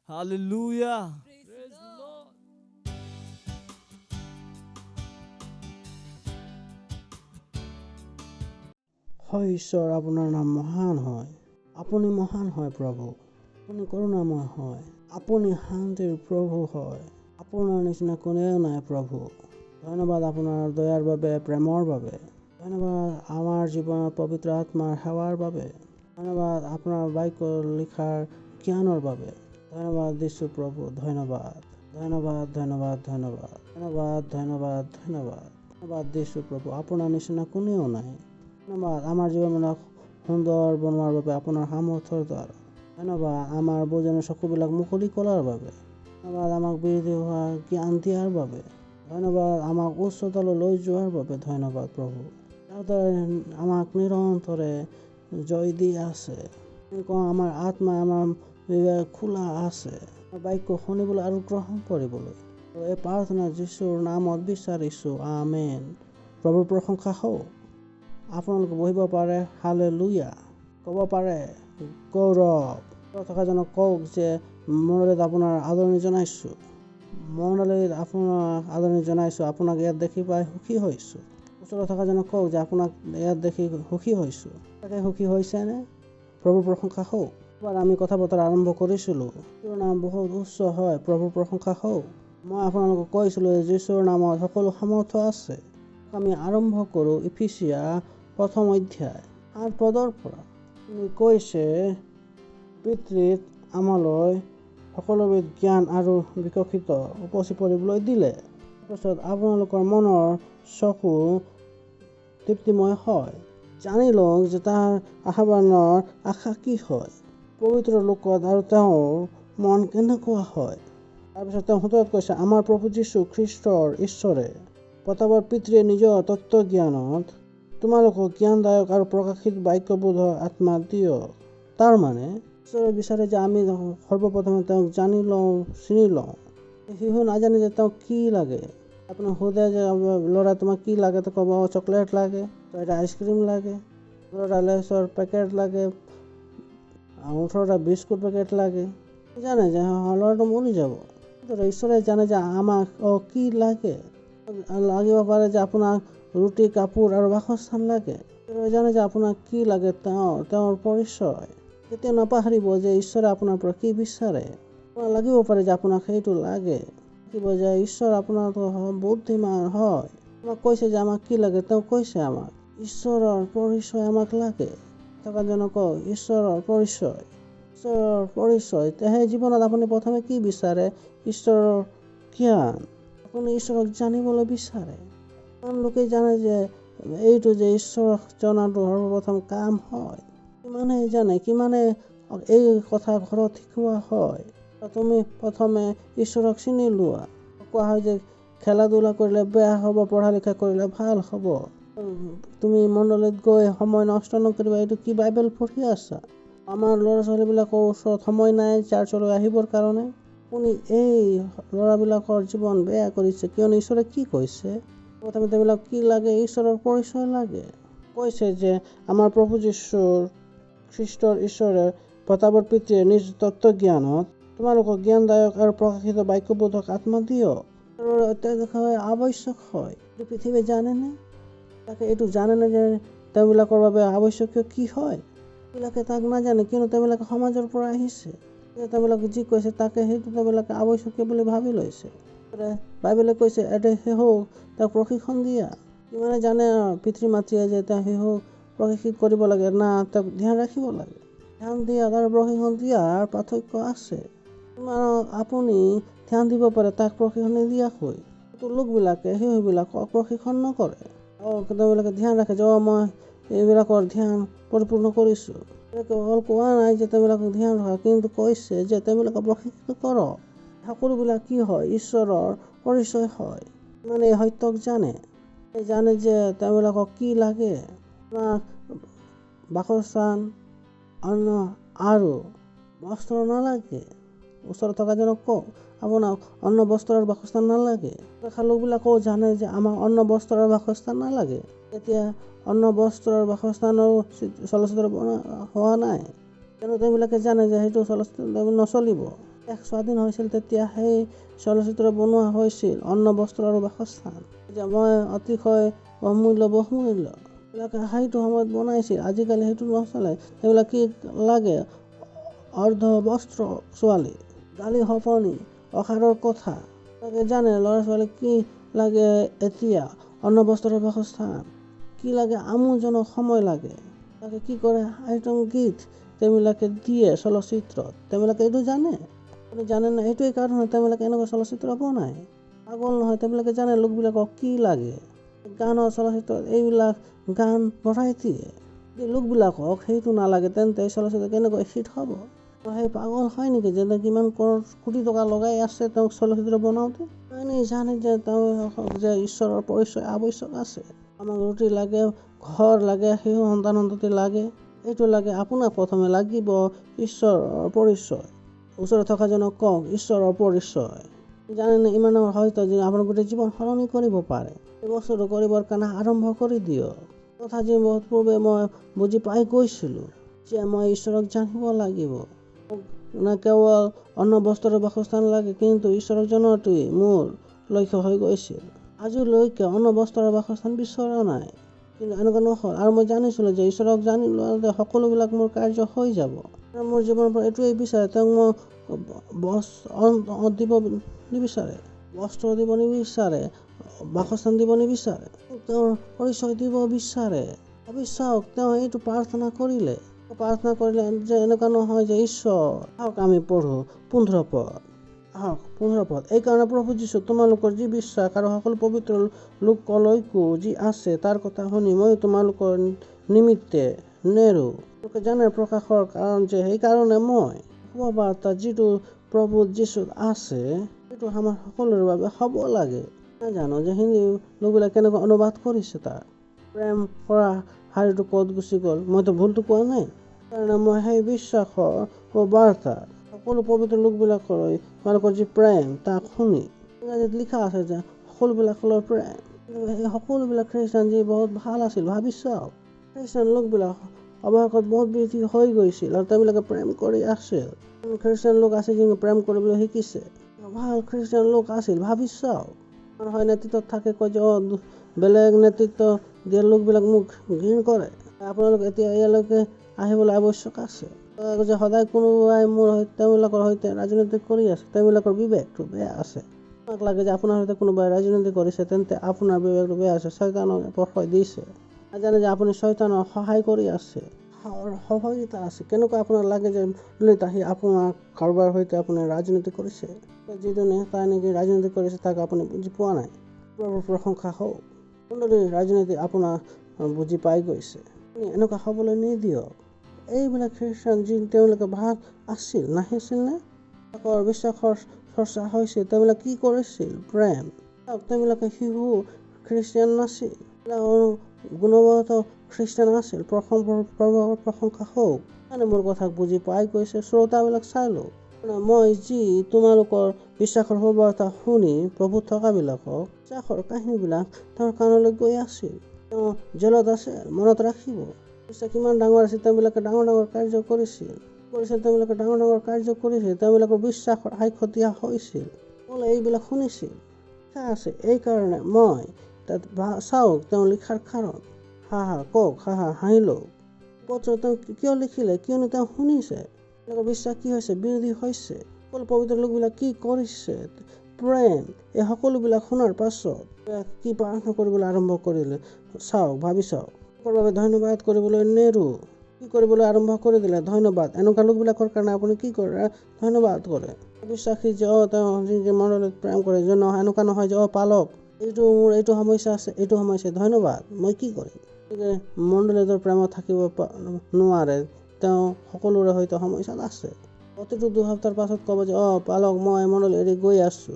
Hallelujah. হয় ঈশ্বৰ, আপোনাৰ নাম মহান হয়। আপুনি মহান হয় প্ৰভু। আপুনি কৰুণাময় হয়। আপুনি শান্তিৰ প্ৰভু হয়। আপোনাৰ নিচিনা কোনেও নাই প্ৰভু। ধন্যবাদ আপোনাৰ দয়াৰ বাবে, প্ৰেমৰ বাবে। ধন্যবাদ আমাৰ জীৱনত পবিত্ৰ আত্মাৰ সেৱাৰ বাবে। ধন্যবাদ আপোনাৰ বাক্য লিখাৰ জ্ঞানৰ বাবে। ধন্যবাদ দিছোঁ প্ৰভু। ধন্যবাদ ধন্যবাদ ধন্যবাদ ধন্যবাদ ধন্যবাদ ধন্যবাদ ধন্যবাদ ধন্যবাদ দিছোঁ প্ৰভু। আপোনাৰ নিচিনা কোনেও নাই। ধন্যবাদ আমাৰ জীৱনবিলাক সুন্দৰ বনোৱাৰ বাবে আপোনাৰ সামৰ্থ্যৰ দ্বাৰা। ধন্যবাদ আমাৰ বুজনিৰ চকুবিলাক মুকলি কৰাৰ বাবে। ধন্যবাদ আমাক বিৰোধী হোৱা জ্ঞান দিয়াৰ বাবে। ধন্যবাদ আমাক উচ্চতালৈ লৈ যোৱাৰ বাবে। ধন্যবাদ প্ৰভু, তাৰ দ্বাৰা আমাক নিৰন্তৰে জয় দি আছে। আমাৰ আত্মা আমাৰ খোলা আছে বাক্য শুনিবলৈ আৰু গ্ৰহণ কৰিবলৈ। আৰু এই প্ৰাৰ্থনা যীশুৰ নামত বিচাৰিছোঁ, আমেন। প্ৰভুৰ প্ৰশংসা হওক। আপোনালোকে বহিব পাৰে। হালেলুয়া ক'ব পাৰে। গৌৰৱ থকাজনক কওক যে মণ্ডলীত আপোনাৰ আদৰণি জনাইছোঁ। মণ্ডলীত আপোনাক আদৰণি জনাইছোঁ। আপোনাক ইয়াত দেখি পাই সুখী হৈছোঁ। ওচৰত থকাজনক কওক যে আপোনাক ইয়াত দেখি সুখী হৈছোঁ। তাকে সুখী হৈছেনে? প্ৰভুৰ প্ৰশংসা হওক। এবাৰ আমি কথা বতৰা আৰম্ভ কৰিছিলোঁ। তেওঁৰ নাম বহুত উচ্চ হয়। প্ৰভুৰ প্ৰশংসা হওক। মই আপোনালোকক কৈছিলোঁ যে যীশুৰ নামত সকলো সামৰ্থ্য আছে। আমি আৰম্ভ কৰোঁ ইফিচিয়া 1 অধ্যায় 8 পদৰ পৰা। তিনি কৈছে, পিতৃত আমালৈ সকলোবিধ জ্ঞান আৰু বিকশিত উপচি পৰিবলৈ দিলে। তাৰপিছত আপোনালোকৰ মনৰ চকু তৃপ্তিময় হয়। জানি লওক যে তাৰ আহ্বানৰ আশা কি হয়, পবিত্ৰ লোকত আৰু তেওঁৰ মন কেনেকুৱা হয়। তাৰপিছত তেওঁ 17 কৈছে, আমাৰ প্ৰভু যীশু খ্ৰীষ্টৰ ঈশ্বৰে প্ৰতাপৰ পিতৃয়ে নিজৰ তত্ত্বজ্ঞানত তোমালোকক জ্ঞানদায়ক আৰু প্ৰকাশিত বাক্যবোধৰ আত্মা দিয়ক। তাৰমানে ঈশ্বৰে বিচাৰে যে আমি সৰ্বপ্ৰথমে তেওঁক জানি লওঁ, চিনি লওঁ। শিশু নাজানে যে তেওঁক কি লাগে। আপুনি সোধে যে ল'ৰা তোমাক কি লাগে, তো ক'ব চকলেট লাগে, তো এটা আইচক্ৰীম লাগে, 18টা লেচৰ পেকেট লাগে, 18টা বিস্কুট পেকেট লাগে। জানে যে ল'ৰাটো মৰি যাব। ঈশ্বৰে জানে যে আমাক কি লাগে। লাগিব পাৰে যে আপোনাক ৰুটি, কাপোৰ আৰু বাসস্থান লাগে। জানে যে আপোনাক কি লাগে, তেওঁৰ পৰিচয়। কেতিয়াও নাপাহৰিব যে ঈশ্বৰে আপোনাৰ পৰা কি বিচাৰে। আপোনাৰ লাগিব পাৰে যে আপোনাক সেইটো লাগে। লাগিব যে ঈশ্বৰ আপোনাৰ বুদ্ধিমান হয়। আমাক কৈছে যে আমাক কি লাগে, তেওঁ কৈছে আমাক ঈশ্বৰৰ পৰিচয় আমাক লাগে। থকাজনক ঈশ্বৰৰ পৰিচয়, ঈশ্বৰৰ পৰিচয়। সেই জীৱনত আপুনি প্ৰথমে কি বিচাৰে? ঈশ্বৰৰ জ্ঞান। আপুনি ঈশ্বৰক জানিবলৈ বিচাৰে। ইমান লোকে জানে যে এইটো যে ঈশ্বৰক জনাটো সৰ্বপ্ৰথম কাম হয়। কিমানে জানে, কিমানে এই কথা ঘৰত শিকোৱা হয়। তুমি প্ৰথমে ঈশ্বৰক চিনি লোৱা। কোৱা হয় যে খেলা ধূলা কৰিলে বেয়া হ'ব, পঢ়া লিখা কৰিলে ভাল হ'ব। তুমি মণ্ডলীত গৈ সময় নষ্ট নকৰিবা। এইটো কি বাইবেল পঢ়ি আছা? আমাৰ ল'ৰা ছোৱালীবিলাকৰ ওচৰত সময় নাই চাৰ্চলৈ আহিবৰ কাৰণে। আপুনি এই ল'ৰাবিলাকৰ জীৱন বেয়া কৰিছে। কিয়নো ঈশ্বৰে কি কৈছে? প্ৰথমে তেওঁবিলাক কি লাগে? ঈশ্বৰৰ পৰিচয় লাগে। কৈছে যে আমাৰ প্ৰভু যীশুৰ খ্ৰীষ্টৰ ঈশ্বৰে প্ৰতাপৰ পিতৃয়ে নিজ তত্ত্বজ্ঞানত তোমালোকক জ্ঞানদায়ক আৰু প্ৰকাশিত বাক্যবোধক আত্মা দিয়ক। অত্যাধিক আৱশ্যক হয়। এইটো পৃথিৱী জানেনে? তাকে এইটো জানেনে যে তেওঁবিলাকৰ বাবে আৱশ্যকীয় কি হয়? এইবিলাকে তাক নাজানে, কিয়নো তেওঁবিলাকে সমাজৰ পৰা আহিছে। তেওঁবিলাকে যি কৈছে তাকে সেইটো তেওঁবিলাকে আৱশ্যকীয় বুলি ভাবি লৈছে। বাইবেলে কৈছে এটা শিশুক তাক প্ৰশিক্ষণ দিয়া। কিমানে জানে পিতৃ মাতৃয়ে যে তেওঁ শিশুক প্ৰশিক্ষিত কৰিব লাগে না তেওঁক ধ্যান ৰাখিব লাগে? ধ্যান দিয়া আৰু প্ৰশিক্ষণ দিয়াৰ পাৰ্থক্য আছে। আপুনি ধ্যান দিব পাৰে, তাক প্ৰশিক্ষণ নিদিয়াকৈ। কিন্তু লোকবিলাকে শিশুবিলাকক প্ৰশিক্ষণ নকৰে। তেওঁবিলাকে ধ্যান ৰাখে যে মই এইবিলাকৰ ধ্যান পৰিপূৰ্ণ কৰিছোঁ। অকল কোৱা নাই যে তেওঁবিলাকক ধ্যান ৰখা, কিন্তু কৈছে যে তেওঁবিলাকক প্ৰশিক্ষিত কৰক। সকলোবিলাক কি হয়? ঈশ্বৰৰ পৰিচয় হয়। মানে এই সত্যক জানে যে তেওঁবিলাকক কি লাগে। বাসস্থান অন্ন আৰু বস্ত্ৰ নালাগে। ওচৰত থকাজনক কওক আপোনাক অন্ন বস্ত্ৰ আৰু বাসস্থান নালাগে। লোকবিলাকেও জানে যে আমাক অন্ন বস্ত্ৰ আৰু বাসস্থান নালাগে। এতিয়া অন্ন বস্ত্ৰ আৰু বাসস্থানৰো চলচ্চিত্ৰ হোৱা নাই, কিয়নো তেওঁবিলাকে জানে যে সেইটো চলচ্চিত্ৰ নচলিব। দেশ স্বাধীন হৈছিল তেতিয়া সেই চলচ্চিত্ৰ বনোৱা হৈছিল অন্ন বস্ত্ৰ আৰু বাসস্থান। যে মই অতিশয় বহুমূল্য এইবিলাকে সেইটো সময়ত বনাইছিল। আজিকালি সেইটো নচলে। সেইবিলাক কি লাগে? অৰ্ধ বস্ত্ৰ ছোৱালী, গালি সপনি, অসাৰৰ কথা। তাকে জানে ল'ৰা ছোৱালী কি লাগে। এতিয়া অন্ন বস্ত্ৰ আৰু বাসস্থান কি লাগে? আমোদজনক সময় লাগে। তাকে কি কৰে? আইটেম গীত তেওঁবিলাকে দিয়ে চলচ্চিত্ৰত। তেওঁবিলাকে এইটো জানে না? এইটোৱেই কাৰণে তেওঁবিলাকে এনেকুৱা চলচ্চিত্ৰ বনায়। পাগল নহয়, তেওঁবিলাকে জানে লোকবিলাকক কি লাগে। গানৰ চলচ্চিত্ৰত এইবিলাক গান বঢ়াই দিয়ে। যদি লোকবিলাকক সেইটো নালাগে তেন্তে এই চলচ্চিত্ৰ কেনেকৈ হিট হ'ব? সেই পাগল হয় নেকি যে কিমান কোটি টকা লগাই আছে তেওঁক চলচ্চিত্ৰ বনাওঁতে? জানে যে তেওঁ যে ঈশ্বৰৰ পৰিচয় আৱশ্যক আছে। আমাক ৰুটি লাগে, ঘৰ লাগে, শিশু সন্তান সন্ততি লাগে। এইটো লাগে। আপোনাক প্ৰথমে লাগিব ঈশ্বৰৰ পৰিচয়। ওচৰত থকাজনক কওক ঈশ্বৰৰ পৰিচয়। জানেনে ইমান হয়তো যে আপোনাৰ গোটেই জীৱন সলনি কৰিব পাৰে। এই বস্তুটো কৰিবৰ কাৰণে আৰম্ভ কৰি দিয়ক। তথাপি বহুত পূৰ্বে মই বুজি পাই গৈছিলোঁ যে মই ঈশ্বৰক জানিব লাগিব। না কেৱল অন্ন বস্ত্ৰ বাসস্থান লাগে, কিন্তু ঈশ্বৰক জনোৱাটোৱেই মোৰ লক্ষ্য হৈ গৈছিল। আজিলৈকে অন্ন বস্ত্ৰ বাসস্থান বিচৰা নাই, কিন্তু এনেকুৱা নহ'ল। আৰু মই জানিছিলোঁ যে ঈশ্বৰক জানি লোৱাতে সকলোবিলাক মোৰ কাৰ্য হৈ যাব। আৰু মোৰ জীৱনৰ পৰা এইটোৱেই বিচাৰে, তেওঁক মই দিব নিবিচাৰে, বস্ত্ৰ দিব নিবিচাৰে, বাসস্থান দিব নিবিচাৰে, তেওঁৰ পৰিচয় দিব বিচাৰে। ভাবি চাওক, তেওঁ এইটো প্ৰাৰ্থনা কৰিলে যে এনেকুৱা নহয় যে ঈশ্বৰ আহক। আমি পঢ়ো 15 পদ। এইকাৰণে প্ৰভু যীশু তোমালোকৰ যি বিশ্বাস আৰু সকলো পবিত্ৰ লোকলৈকো যি আছে তাৰ কথা শুনি মই তোমালোকৰ নিমিত্তে নেৰো। লোকে জানে প্ৰকাশৰ কাৰণ যে সেইকাৰণে মই শুভবাৰ্তা যিটো প্ৰভু যীশুত আছে সেইটো আমাৰ সকলোৰে বাবে হ'ব লাগে। নাজানো যে হিন্দী লোকবিলাক কেনেকৈ অনুবাদ কৰিছে। তাক প্ৰেম কৰা শাৰীটো ক'ত গুচি গ'ল? মইতো ভুলটো কোৱা নাই, কাৰণে মই সেই বিশ্বাসৰ বাৰ্তা সকলো পবিত্ৰ লোকবিলাকলৈ তোমালোকৰ যি প্ৰেম তাক শুনি। ইংৰাজীত লিখা আছে যে সকলোবিলাকলৈ প্ৰেম। এই সকলোবিলাক খ্ৰীষ্টান যি বহুত ভাল আছিল। ভাবি চাওক, খ্ৰীষ্টান লোকবিলাক অৱশেষত বহুত বৃদ্ধি হৈ গৈছিল আৰু তেওঁবিলাকে প্ৰেম কৰি আছিল। খ্ৰীষ্টান লোক আছিল যিবোৰ প্ৰেম কৰিবলৈ শিকিছে। ভাল খ্ৰীষ্টান লোক আছিল। ভাবি চাওক, হয় নেতৃত্বত থাকে কয় যে বেলেগ নেতৃত্ব দিয়া লোকবিলাক মোক ঘৃণ কৰে। আপোনালোক এতিয়া ইয়ালৈকে আহিবলৈ আৱশ্যক আছে যে সদায় কোনোবাই তেওঁলোকৰ সৈতে ৰাজনীতি কৰি আছে। তেওঁলোকৰ বিবেকটো বেয়া আছে। আপোনাক লাগে যে আপোনাৰ সৈতে কোনোবাই ৰাজনীতি কৰিছে, তেন্তে আপোনাৰ বিবেকটো বেয়া আছে। শয়তানক প্ৰশ্ৰয় দিছে। নাজানে যে আপুনি শয়তানক সহায় কৰি আছে, সহযোগিতা আছে। কেনেকুৱা আপোনাক লাগে যে আহি আপোনাৰ কাৰোবাৰ সৈতে আপুনি ৰাজনীতি কৰিছে? যিটো নেতা নেকি ৰাজনীতি কৰিছে তাক আপুনি বুজি পোৱা নাই। প্ৰশংসা হওক। কোনদৰে ৰাজনীতি আপোনাক বুজি পাই গৈছে। আপুনি এনেকুৱা হ'বলৈ নিদিয়ক। এইবিলাক খ্ৰীষ্টান যি তেওঁলোকে ভাল আছিল, নাহিছিল নে? তেওঁলোকৰ বিশ্বাসৰ চৰ্চা হৈছিল। তেওঁলোকে কি কৰিছিল? প্ৰেম। তেওঁলোকে শিশু খ্ৰীষ্টান নাছিল, গুণগত খ্ৰীষ্টান আছিল। প্ৰশংসা হওক। মানে মোৰ কথা বুজি পাই গৈছে? শ্ৰোতাবিলাক চাই লওক। মই যি তোমালোকৰ বিশ্বাসৰ সবৰতা শুনি প্ৰভু থকাবিলাকক বিশ্বাসৰ কাহিনীবিলাক তেওঁৰ কাণলৈ গৈ আছিল। তেওঁ জেলত আছিল, মনত ৰাখিব। বিশ্বাস কিমান ডাঙৰ আছিল, তেওঁবিলাকে ডাঙৰ ডাঙৰ কাৰ্য কৰিছিল। তেওঁলোকে ডাঙৰ ডাঙৰ কাৰ্য কৰিছিল, তেওঁলোকৰ বিশ্বাসৰ আয় ক্ষতি হৈছিল। পৌলে এইবিলাক শুনিছিল, লিখা আছে। এইকাৰণে মই তাত চাওক তেওঁ লিখাৰ কাৰণ, কওক, হাঁহিলো। পত্ৰ তেওঁ কিয় লিখিলে? কিয়নো তেওঁ শুনিছে। তেওঁলোকৰ বিশ্বাস কি হৈছে? বিৰোধী হৈছে। সকলো পবিত্ৰ লোকবিলাক কি কৰিছে? প্ৰেম, এই সকলোবিলাক শুনাৰ পাছত কি প্ৰাৰ্থনা কৰিবলৈ আৰম্ভ কৰিলে চাওক, ভাবি চাওক। বাবে ধন্যবাদ কৰিবলৈ নেৰো। কি কৰিবলৈ আৰম্ভ কৰি দিলে? ধন্যবাদ। এনেকুৱা লোকবিলাকৰ কাৰণে আপুনি কি কৰে? ধন্যবাদ কৰে। বিশ্বাসী যে তেওঁ যি মণ্ডলীত প্ৰেম কৰে, যে নহয় এনেকুৱা নহয় যে পালক মোৰ এইটো সমস্যা আছে, এইটো সমস্যা, ধন্যবাদ, মই কি কৰিম? মণ্ডলীত প্ৰেমত থাকিব নোৱাৰে, তেওঁ সকলোৰে হয়তো সমস্যাত আছে। প্ৰতিটো 2 সপ্তাহৰ পাছত ক'ব যে পালক মই মণ্ডলী এৰি গৈ আছো।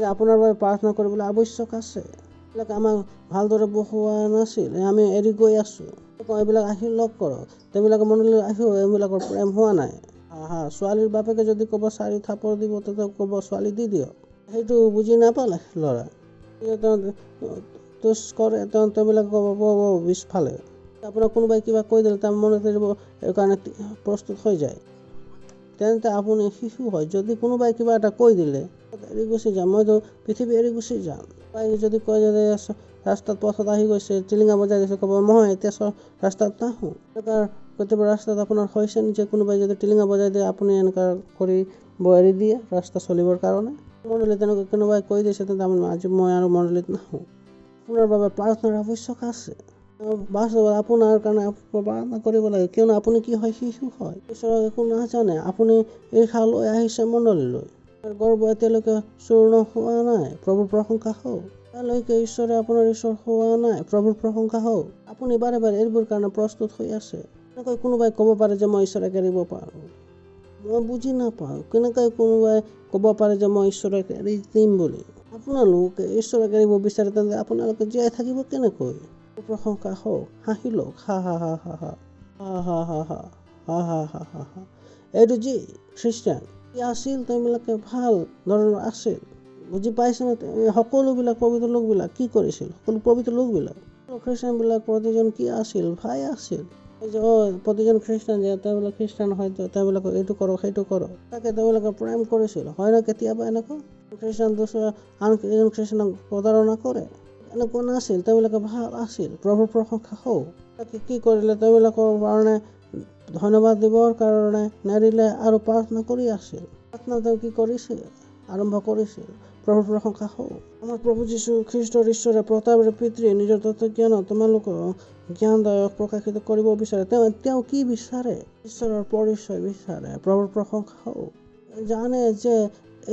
যে আপোনাৰ বাবে প্ৰাৰ্থনা কৰিবলৈ আৱশ্যক আছে। এইবিলাক আমাক ভালদৰে বহোৱা নাছিল, আমি এৰি গৈ আছো। এইবিলাক আহি লগ কৰক। তেওঁবিলাকৰ মণ্ডলীত আহিও এইবিলাকৰ প্ৰেম হোৱা নাই। ছোৱালীৰ বাপেকে যদি ক'ব 4 থাপৰ দিব, তেতিয়া ক'ব ছোৱালী দি দিয়ক। সেইটো বুজি নাপালে ল'ৰা। তুচ কৰে, তেওঁবিলাক ক'ব পিছফালে। আপোনাক কোনোবাই কিবা কৈ দিলে তাৰ মনত এৰিব কাৰণে প্ৰস্তুত হৈ যায়। তেন্তে আপুনি শিশু হয়। যদি কোনোবাই কিবা এটা কৈ দিলে এৰি গুচি যাম, মইতো পৃথিৱী এৰি গুচি যাম। যদি কয় যে ৰাস্তাত পথত আহি গৈছে, টিলিঙা বজাই দিছে, ক'ব মই এতিয়া ৰাস্তাত নাহোঁ। কেতিয়াবা ৰাস্তাত আপোনাৰ হৈছে যে কোনোবাই যদি টিলিঙা বজাই দিয়ে, আপুনি এনেকুৱা কৰি এৰি দিয়ে ৰাস্তা চলিবৰ কাৰণে। মণ্ডলীত তেনেকৈ কোনোবাই কৈ দিছে, তেন্তে আজি মই আৰু মণ্ডলীত নাহোঁ। আপোনাৰ বাবে প্ৰাৰ্থনাৰ আৱশ্যক আছে। বাস্তৱত আপোনাৰ কাৰণে প্ৰাৰ্থনা কৰিব লাগে, কিয়নো আপুনি কি হয়? শিশু হয়। ঈশ্বৰক একো নাজানে। আপুনি ঈৰ্ষা লৈ আহিছে মণ্ডলীলৈ। গৰ্ব এতিয়ালৈকে চূৰ্ণ হোৱা নাই, প্ৰভুৰ প্ৰশংসা হওক। এতিয়ালৈকে ঈশ্বৰে আপোনাৰ ঈশ্বৰ হোৱা নাই, প্ৰভুৰ প্ৰশংসা হওক। আপুনি বাৰে বাৰে এইবোৰ কাৰণে প্ৰস্তুত হৈ আছে। এনেকৈ কোনোবাই ক'ব পাৰে যে মই ঈশ্বৰক এৰিব পাৰোঁ। মই বুজি নাপাওঁ কেনেকৈ কোনোবাই ক'ব পাৰে যে মই ঈশ্বৰক এৰি দিম বুলি। আপোনালোকে ঈশ্বৰক এৰিব বিচাৰে, তেন্তে আপোনালোকে জীয়াই থাকিব কেনেকৈ? প্ৰশংসা হওক, হাঁহি লওক, এইটো যি খ্ৰীষ্টান কি আছিল, তেওঁবিলাকে ভাল ধৰণৰ আছিল। বুজি পাইছেনে? সকলোবিলাক পবিত্ৰ লোকবিলাক কি কৰিছিল? সকলো পবিত্ৰ লোকবিলাক খ্ৰীষ্টানবিলাক প্ৰতিজন কি আছিল? ভাই আছিল। প্ৰতিজন খ্ৰীষ্টান যে তেওঁবিলাক খ্ৰীষ্টান হয়, তেওঁবিলাকক এইটো কৰক সেইটো কৰক, তাকে তেওঁবিলাকে প্ৰেম কৰিছিল। হয় না? কেতিয়াবা এনেকুৱা খ্ৰীষ্টান আন এজন খ্ৰীষ্টানক প্ৰতাৰণা কৰে? এনেকুৱা নাছিল। তেওঁবিলাকে ভাল আছিল। প্ৰভুৰ প্ৰশংসা হওক। তাকে কি কৰিলে? তেওঁবিলাকৰ কাৰণে ধন্যবাদ দিবৰ কাৰণে নেৰিলে আৰু প্ৰাৰ্থনা কৰি আছিল। প্ৰাৰ্থনা তেওঁ কি কৰিছিল? আৰম্ভ কৰিছিল। প্ৰভুৰ প্ৰশংসা হওক। আমাৰ প্ৰভু যীশু খ্ৰীষ্টৰ ঈশ্বৰে প্ৰতাপৰে পিতৃ নিজৰ তত্ত্বজ্ঞানত তোমালোকক জ্ঞানদায়ক প্ৰকাশিত কৰিব বিচাৰে। তেওঁ কি বিচাৰে? ঈশ্বৰৰ পৰিচয় বিচাৰে। প্ৰভুৰ প্ৰশংসা হওক। জানে যে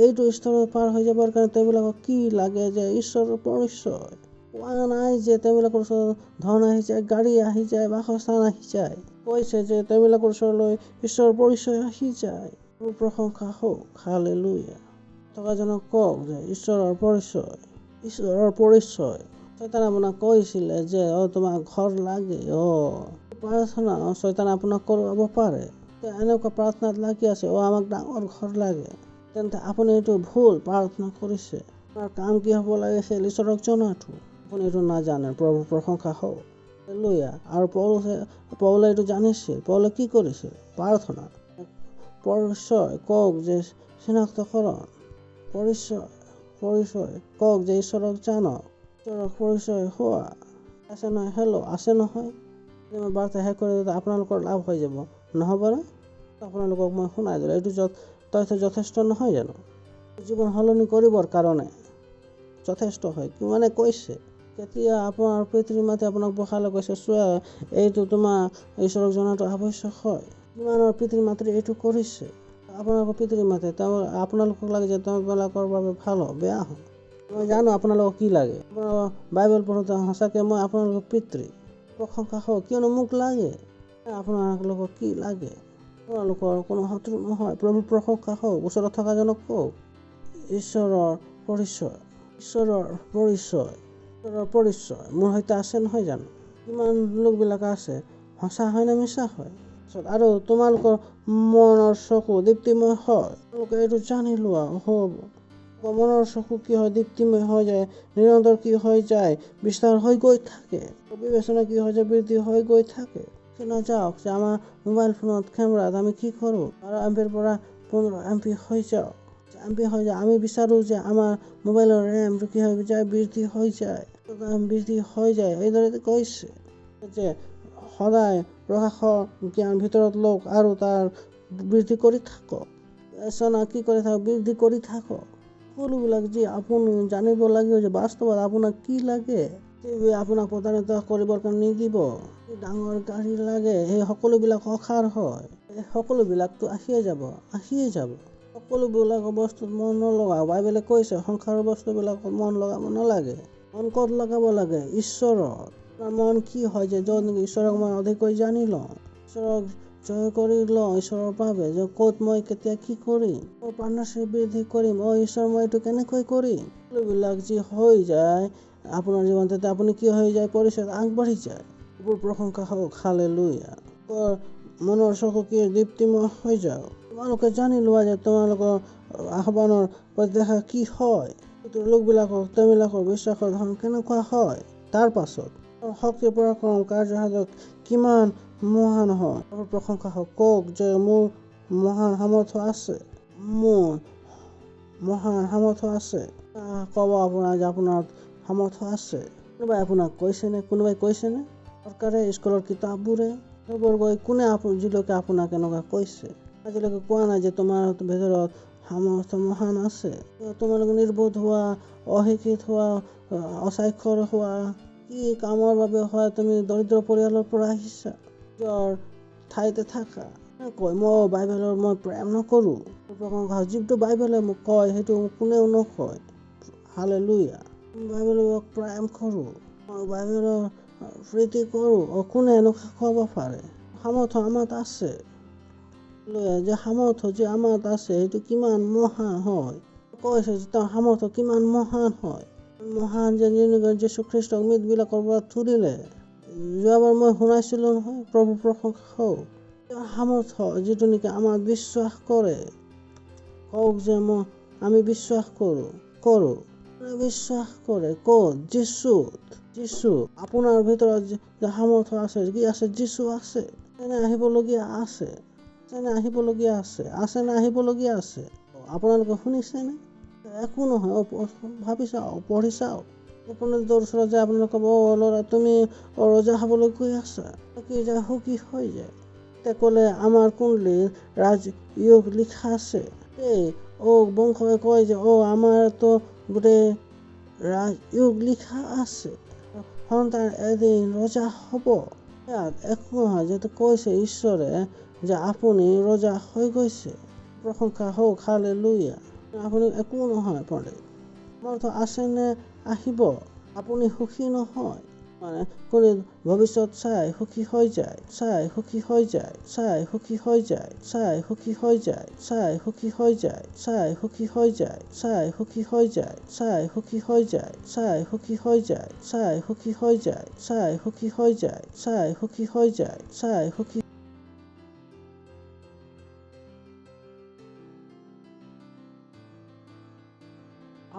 এইটো স্তৰত পাৰ হৈ যাবৰ কাৰণে তেওঁবিলাকক কি লাগে? যে ঈশ্বৰৰ পৰিচয়। কোৱা নাই যে তেওঁবিলাকৰ ওচৰত ধন আহি যায়, গাড়ী আহি যায়, বাসস্থান আহি যায়। কৈছে যে তেওঁবিলাকৰ ওচৰলৈ ঈশ্বৰৰ পৰিচয় আহি যায়। প্ৰশংসা হওক। হালেলুয়া। থকাজনক কওক যে ঈশ্বৰৰ পৰিচয়, ঈশ্বৰৰ পৰিচয়। শয়তানে আপোনাক কৈছিলে যে তোমাক ঘৰ লাগে, প্ৰাৰ্থনা শয়তানে আপোনাক কৰাব পাৰে। এনেকুৱা প্ৰাৰ্থনাত লাগি আছে, আমাক ডাঙৰ ঘৰ লাগে। তেন্তে আপুনি এইটো ভুল প্ৰাৰ্থনা কৰিছে। আপোনাৰ কাম কি হ'ব লাগিছিল? ঈশ্বৰক জনাটো। আপুনি এইটো নাজানে। প্ৰভুৰ প্ৰশংসা হওক। হালেলুয়া। আৰু পৌলে এইটো জানিছিল। পৌলে কি কৰিছিল? প্ৰাৰ্থনা। পৰিচয় কওক যে চিনাক্তকৰণ। পৰিচয় কওক যে ঈশ্বৰক জানক। ঈশ্বৰক পৰিচয় হোৱা আছে নহয়? হেল্ল' আছে নহয়? মই বাৰ্তা শেষ কৰি দিলে আপোনালোকৰ লাভ হৈ যাব, নহ'বনে? আপোনালোকক মই শুনাই দিলোঁ। এইটো তথ্য যথেষ্ট নহয় জানো? জীৱন সলনি কৰিবৰ কাৰণে যথেষ্ট হয়। কিমানে কৈছে? কেতিয়া আপোনাৰ পিতৃ মাতৃ আপোনাক বসালে কৈছে চোৱা এইটো তোমাৰ ঈশ্বৰক জনাটো আৱশ্যক হয়। কিমানৰ পিতৃ মাতৃ এইটো কৰিছে? আপোনালোকৰ পিতৃ মাতৃ আপোনালোকক লাগে যে তেওঁবিলাকৰ বাবে ভাল হওক, বেয়া হওক। মই জানো আপোনালোকক কি লাগে। আপোনালোকৰ বাইবেল পঢ়োঁতে সঁচাকৈ মই আপোনালোকৰ পিতৃ। প্ৰশংসা হওক। কিয়নো মোক লাগে। আপোনালোকক কি লাগে? আপোনালোকৰ কোনো শত্ৰু নহয়। প্ৰভুৰ প্ৰশংসা হওক। ওচৰত থকাজনক কওক ঈশ্বৰৰ পৰিচয়। ঈশ্বৰৰ পৰিচয়। ঈশ্বৰৰ পৰিচয় মোৰ সৈতে আছে নহয় জানো? কিমান লোকবিলাক আছে, সঁচা হয় নে মিছা হয়? আৰু তোমালোকৰ মনৰ চকু দীপ্তিময় হয়। তোমালোকে এইটো জানি লোৱা হ'ব। মনৰ চকু কি হয়? দীপ্তিময় হৈ যায়, নিৰন্তৰ কি হৈ যায়? বিস্তাৰ হৈ গৈ থাকে, বিবেচনা কি হৈ যায়? বৃদ্ধি হৈ গৈ থাকে। নাযাওক যে আমাৰ মোবাইল ফোনত কেমেৰাত আমি কি কৰোঁ? 12 MB পৰা 15 MB হৈ যাওক, আমি বিচাৰোঁ যে আমাৰ মোবাইলৰ ৰেমটো কি হৈ যায়? বৃদ্ধি হৈ যায়, এইদৰে কৈছে যে সদায় প্ৰকাশৰ জ্ঞান ভিতৰত লওক আৰু তাৰ বৃদ্ধি কৰি থাকক। কি কৰি থাকক? বৃদ্ধি কৰি থাকক। সকলোবিলাক যি আপুনি জানিব লাগিব যে বাস্তৱত আপোনাক কি লাগে। আপোনাক প্ৰতাৰিত কৰিবৰ কাৰণে নিদিব। ডাঙৰ গাড়ী লাগে, সেই সকলোবিলাক অসাৰ হয়। এই সকলোবিলাকতো আহিয়ে যাব। সকলোবিলাক বস্তুত মন নলগাও। বাইবেলে কৈছে সংসাৰৰ বস্তুবিলাকত মন লগাব নালাগে। মন ক'ত লগাব লাগে? ঈশ্বৰত। মন কি হয় যে য'ত নেকি ঈশ্বৰক মই অধিককৈ জানি লওঁ, ঈশ্বৰক জয় কৰি লওঁ, ঈশ্বৰৰ বাবে যে ক'ত মই কেতিয়া কি কৰিম, পাৰ্টনাৰশ্বিপ বৃদ্ধি কৰিম, ঈশ্বৰ মই এইটো কেনেকৈ কৰিম, সকলোবিলাক যি হৈ যায় আপোনাৰ জীৱন, তেতিয়া আপুনি কি হৈ যায়? পৰিচয়ত আগবাঢ়ি যায়। এইবোৰ প্ৰশংসা হওক, হালেলুয়া। মনৰ চকু কি দীপ্তিময় হৈ যাওক। তোমালোকে জানি লোৱা যে তোমালোকৰ আহ্বানৰ প্ৰত্যাশা কি হয়। লোকবিলাকৰ তেওঁবিলাকৰ বিশ্বাসৰ ধৰণ কেনেকুৱা হয়। তাৰ পাছত শক্তিৰ পৰাক্ৰম কাৰ্যসাধক কিমান মহান হয়। প্ৰশংসা হওক। কওক যে মোৰ মহান সামৰ্থ্য আছে। ক'ব আপোনাৰ যে আপোনাৰ সামৰ্থ্য আছে। কোনোবাই আপোনাক কৈছেনে? চৰকাৰে, স্কুলৰ কিতাপবোৰে সেইবোৰ গৈ কোনে আজিলৈকে আপোনাক এনেকুৱা কৈছে? আজিলৈকে কোৱা নাই যে তোমাৰ ভিতৰত সামৰ্থ্য মহান আছে। তোমালোকে নিৰ্বোধ হোৱা, অশিক্ষিত হোৱা, অস্বাক্ষৰ হোৱা, কি কামৰ বাবে হয়? তুমি দৰিদ্ৰ পৰিয়ালৰ পৰা আহিছা, নিজৰ ঠাইতে থাকা। মই বাইবেলৰ মই প্ৰেম নকৰোঁ। যিটো বাইবেলে মোক কয় সেইটো কোনেও নকয়। হালেলুয়া। বাইবেলক প্ৰেম কৰোঁ, মই বাইবেলৰ প্ৰীতি কৰোঁ। কোনে এনেকুৱা ক'ব পাৰে? সামৰ্থ্য আমাত আছে। যে সামৰ্থ্য যে আমাত আছে সেইটো কিমান মহান হয়। কৈছে যে তাৰ সামৰ্থ্য কিমান মহান হয়। মহান যে যীশু খ্ৰীষ্টক মৃতবিলাকৰ পৰা তুলিলে। যোৱাবাৰ মই শুনাইছিলোঁ নহয়, প্ৰভু প্ৰশংসা হওক। সামৰ্থ্য যিটো নেকি আমাক বিশ্বাস কৰে। কওক যে আমি বিশ্বাস কৰোঁ। বিশ্বাস কৰে ক'ত? যীশু। আপোনাৰ ভিতৰত যে সামৰ্থ্য আছে, কি আছে? যীশু আছে। আহিবলগীয়া আছে। আপোনালোকে শুনিছেনে? একো নহয়, ভাবি চাওক, পঢ়ি চাওক। আপোনালোকৰ ওচৰত যে আপোনালোকে ক'ব, ল'ৰা তুমি ৰজা হ'বলৈ গৈ আছা, কি যায় সুখী হৈ যায়। এতিয়া ক'লে আমাৰ কুণ্ডলীত ৰাজয়োগ লিখা আছে। বংশই কয় যে আমাৰতো গোটেই ৰাজয়োগ লিখা আছে। সন্তান এদিন ৰজা হ'ব। ইয়াত একো নহয়, যিহেতু কৈছে ঈশ্বৰে যে আপুনি ৰজা হৈ গৈছে। প্ৰশংসা হওক, হালেলুয়া। আপুনি একো নহয় পণ্ডিত। সামৰ্থ্য আছে নে? আহিব। আপুনি সুখী নহয়। কোনে ভৱিষ্যত চাই সুখী হৈ যায়।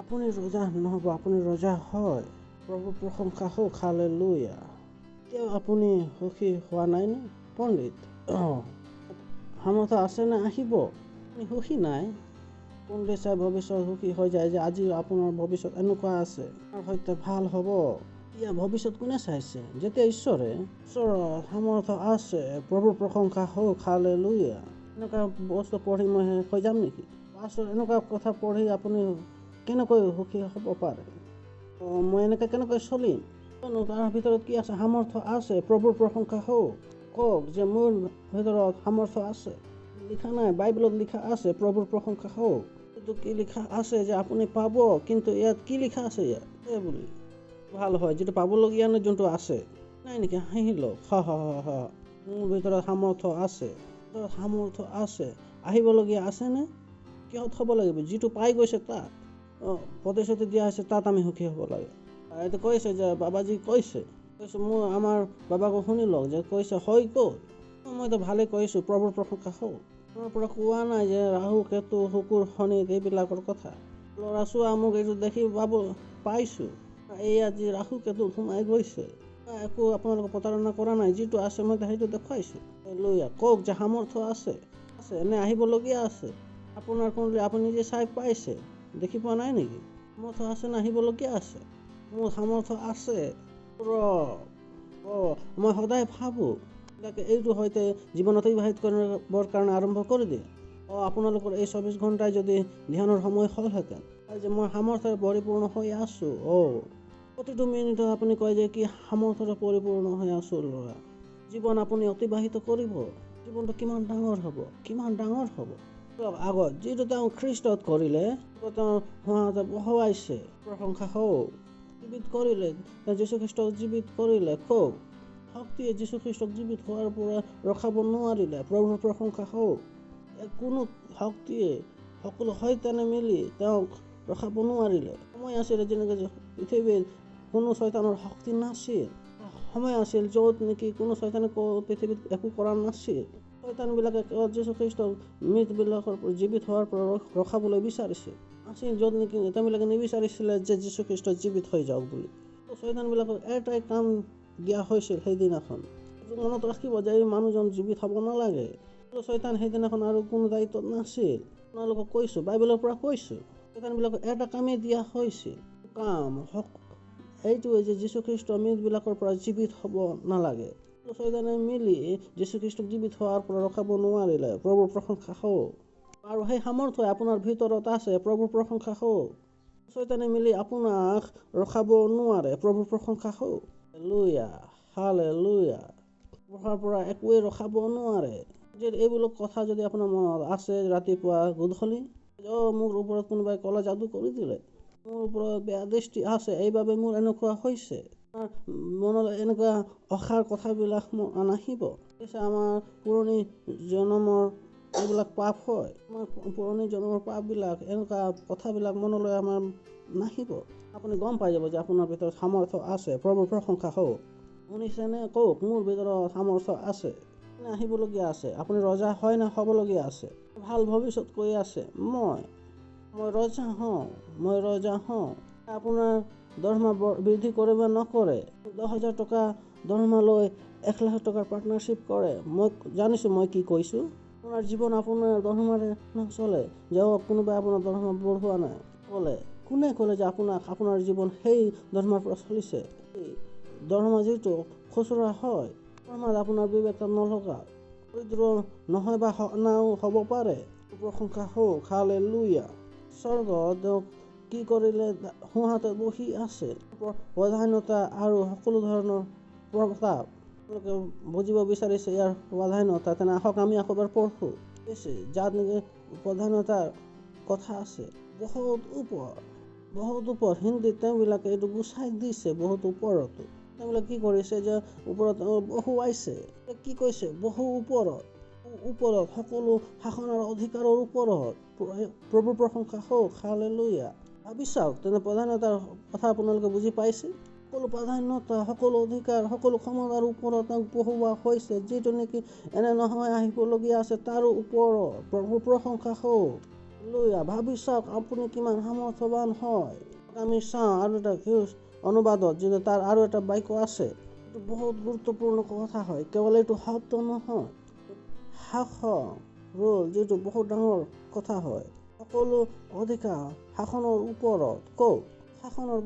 আপুনি ৰজা নহ'ব, আপুনি ৰজা হয়। প্ৰভু প্ৰশংসা হওক, হালেলুয়া। এতিয়াও আপুনি সুখী হোৱা নাইনে পণ্ডিত? সামৰ্থ্য আছে নে? আহিব। আপুনি সুখী নাই। পণ্ডিত চাই ভৱিষ্যত সুখী হৈ যায় যে আজি আপোনাৰ ভৱিষ্যত এনেকুৱা আছে, তাৰ সৈতে ভাল হ'ব। এতিয়া ভৱিষ্যত কোনে চাইছে? যেতিয়া ঈশ্বৰৰ সামৰ্থ্য আছে। প্ৰভু প্ৰশংসা হওক, হালেলুয়া। এনেকুৱা বস্তু পঢ়ি মই হৈ যাম নেকি? এনেকুৱা কথা পঢ়ি আপুনি কেনেকৈ সুখী হ'ব পাৰে? মই এনেকৈ কেনেকৈ চলিম? তাৰ ভিতৰত কি আছে? সামৰ্থ্য আছে। প্ৰভুৰ প্ৰশংসা হওক। কওক যে মোৰ ভিতৰত সামৰ্থ্য আছে। লিখা নাই, বাইবেলত লিখা আছে প্ৰভুৰ প্ৰশংসা হওক। এইটো কি লিখা আছে যে আপুনি পাব, কিন্তু ইয়াত কি লিখা আছে? ইয়াত বুলি ভাল হয়, যিটো পাবলগীয়া নাই, যোনটো আছে নাই নেকি? হাঁহি লওক, মোৰ ভিতৰত সামৰ্থ্য আছে। আহিবলগীয়া আছেনে? কিহত হ'ব লাগিব? যিটো পাই গৈছে তাত প্ৰতিশ্ৰুতি দিয়া হৈছে, তাত আমি সুখী হ'ব লাগে। এইটো কৈছে যে বাবাজী কৈছে মোৰ আমাৰ বাবাকো শুনি লওক যে কৈছে হয় ক'ত? মইতো ভালেই কৈছোঁ, প্ৰভুৰ প্ৰশংসা হওক। তোমাৰ পৰা কোৱা নাই যে ৰাহু কেতু শুকুৰ শনি এইবিলাকৰ কথা। ল'ৰা ছোৱা মোক এইটো দেখি পাইছোঁ, এই আজি ৰাহু কেতু সোমাই গৈছে। একো আপোনালোকে প্ৰতাৰণা কৰা নাই, যিটো আছে মই সেইটো দেখুৱাইছোঁ। লৈ কওক যে সামৰ্থ্য আছে নে আহিবলগীয়া আছে। আপোনাৰ কোনলৈ আপুনি নিজে চাই পাইছে, দেখি পোৱা নাই নেকি? সামৰ্থ্য আছে নে আহিবলগীয়া আছে? মোৰ সামৰ্থ্য আছে। মই সদায় ভাবোঁ এইটো হয়তো জীৱনত অতিবাহিত কৰিবৰ কাৰণে আৰম্ভ কৰি দিয়ে। আপোনালোকৰ এই 24 ঘণ্টাই যদি ধ্যানৰ সময় হ'লহেঁতেন, যে মই সামৰ্থ্যৰে পৰিপূৰ্ণ হৈ আছোঁ। প্ৰতিটো মিনিটত আপুনি কয় যে কি সামৰ্থ্যৰে পৰিপূৰ্ণ হৈ আছোঁ। ল'ৰা জীৱন আপুনি অতিবাহিত কৰিব, জীৱনটো কিমান ডাঙৰ হ'ব, কিমান ডাঙৰ হ'ব। আগত যিটো তেওঁ খ্ৰীষ্টত কৰিলে, তেওঁ সিহঁতে বহুৱাইছে, প্ৰশংসা হওক। জীৱিত কৰিলে, যীশুখ্ৰীষ্টক জীৱিত কৰিলে, খুব শক্তিয়ে যীশুখ্ৰীষ্টক জীৱিত হোৱাৰ পৰা ৰখাব নোৱাৰিলে, প্ৰভুৰ প্ৰশংসা হওক। কোনো শক্তিয়ে সকলো শয়তানে মিলি তেওঁক ৰখাব নোৱাৰিলে। সময় আছিলে যেনেকৈ পৃথিৱীত কোনো শয়তানৰ শক্তি নাছিল, সময় আছিল য'ত নেকি কোনো শয়তানে পৃথিৱীত একো কৰা নাছিল। শয়তানবিলাকে যীশুখ্ৰীষ্টক মৃতবিলাকৰ জীৱিত হোৱাৰ পৰা ৰখাবলৈ বিচাৰিছিল, আছিল য'ত নেকি তেওঁবিলাকে নিবিচাৰিছিলে যে যীশুখ্ৰীষ্ট জীৱিত হৈ যাওক বুলি। শয়তানবিলাকক এটাই কাম দিয়া হৈছিল সেইদিনাখন, মনত ৰাখিব যে এই মানুহজন জীৱিত হ'ব নালাগে। শয়তান সেইদিনাখন আৰু কোনো দায়িত্বত নাছিল। আপোনালোকক কৈছোঁ, বাইবেলৰ পৰা কৈছোঁ, শয়তানবিলাকক এটা কামেই দিয়া হৈছিল, কাম এইটোৱে যে যীশুখ্ৰীষ্ট মৃতবিলাকৰ পৰা জীৱিত হ'ব নালাগে। শয়তানে মিলি যীশুখ্ৰীষ্টক জীৱিত হোৱাৰ পৰা ৰখাব নোৱাৰিলে, প্ৰভুৰ প্ৰশংসা হওক। আৰু সেই সামৰ্থ্য আপোনাৰ ভিতৰত আছে, প্ৰভুৰ প্ৰশংসা হওক। শয়তানে মিলি আপোনাক ৰখাব নোৱাৰে, প্ৰভুৰ প্ৰশংসা হওক। Hallelujah, hallelujah. পঢ়াৰ পৰা একোৱে ৰখাব নোৱাৰে। যে এইবিলাক কথা যদি আপোনাৰ মনত আছে ৰাতিপুৱা গধূলি, মোৰ ওপৰত কোনোবাই ক'লা যাদু কৰি দিলে, মোৰ ওপৰত বেয়া দৃষ্টি আছে, এইবাবে মোৰ এনেকুৱা হৈছে, মনলৈ এনেকুৱা অসাৰ কথাবিলাক নাহিব। আমাৰ পুৰণি জন্মৰ এইবিলাক পাপ হয়, আমাৰ পুৰণি জন্মৰ পাপবিলাক, এনেকুৱা কথাবিলাক মনলৈ আমাৰ নাহিব। আপুনি গম পাই যাব যে আপোনাৰ ভিতৰত সামৰ্থ্য আছে, প্ৰভুৰ প্ৰশংসা হওক। শুনিছেনে? কওক, মোৰ ভিতৰত সামৰ্থ্য আছে নে আহিবলগীয়া আছে। আপুনি ৰজা হয় নে হ'বলগীয়া আছে? ভাল ভৱিষ্যত কৈ আছে, মই ৰজা হওঁ, মই ৰজা হওঁ। আপোনাৰ দৰমহা বৃদ্ধি কৰে বা নকৰে, 10,000 টকা দৰমহা লৈ 1 লাখ টকাৰ পাৰ্টনাৰশ্বিপ কৰে, মই জানিছোঁ মই কি কৈছোঁ। আপোনাৰ জীৱন আপোনাৰ দৰমহাৰে নচলে। যাওক, কোনোবাই আপোনাৰ দৰমহা বঢ়োৱা নাই কোনে ক'লে যে আপোনাৰ জীৱন সেই দৰমহাৰ পৰা চলিছে? দৰমহা যিটো খুচুৰা হয়, দৰমহাত আপোনাৰ বিবেক নলগা, দৰিদ্ৰ নহয় বা নাও হ'ব পাৰে। প্ৰশংসা হওক, হালেলুয়া। স্বৰ্গত কি কৰিলে? সিহঁতে বহি আছে, প্ৰাধান্যতা আৰু সকলো ধৰণৰ প্ৰতাপ। তেওঁলোকে বুজিব বিচাৰিছে ইয়াৰ প্ৰাধান্যতা, তেনে আহক আমি আকৌ এবাৰ পঢ়োঁ। যাত নেকি প্ৰাধান্যতাৰ কথা আছে, বহুত ওপৰত হিন্দীত তেওঁবিলাকে এইটো গুচাই দিছে, বহুত ওপৰতো। তেওঁবিলাকে কি কৰিছে যে ওপৰত বহুৱাইছে, কি কৈছে? বহু ওপৰত সকলো শাসন আৰু অধিকাৰৰ ওপৰত, প্ৰভুৰ প্ৰশংসা হওক, হালেলুয়া। ভাবি চাওক, তেনে প্ৰাধান্যতাৰ কথা আপোনালোকে বুজি পাইছে? সকলো প্ৰাধান্যতা, সকলো অধিকাৰ, সকলো ক্ষমতাৰ ওপৰত তেওঁক বহুওৱা হৈছে, যিটো নেকি এনে নহয় আহিবলগীয়া আছে তাৰো ওপৰত, প্ৰভুৰ প্ৰশংসা হওক। হালেলুয়া। ভাবি চাওক আপুনি কিমান সামৰ্থ্যৱান হয়। আমি চাওঁ আৰু এটা অনুবাদত যে তাৰ আৰু এটা বাক্য আছে, এইটো বহুত গুৰুত্বপূৰ্ণ কথা হয়, কেৱল এইটো শব্দ নহয়, শাসন ৰোল, যিটো বহুত ডাঙৰ কথা হয়। সকলো অধিকাৰ শাসনৰ ওপৰত, কওক, শাসনৰ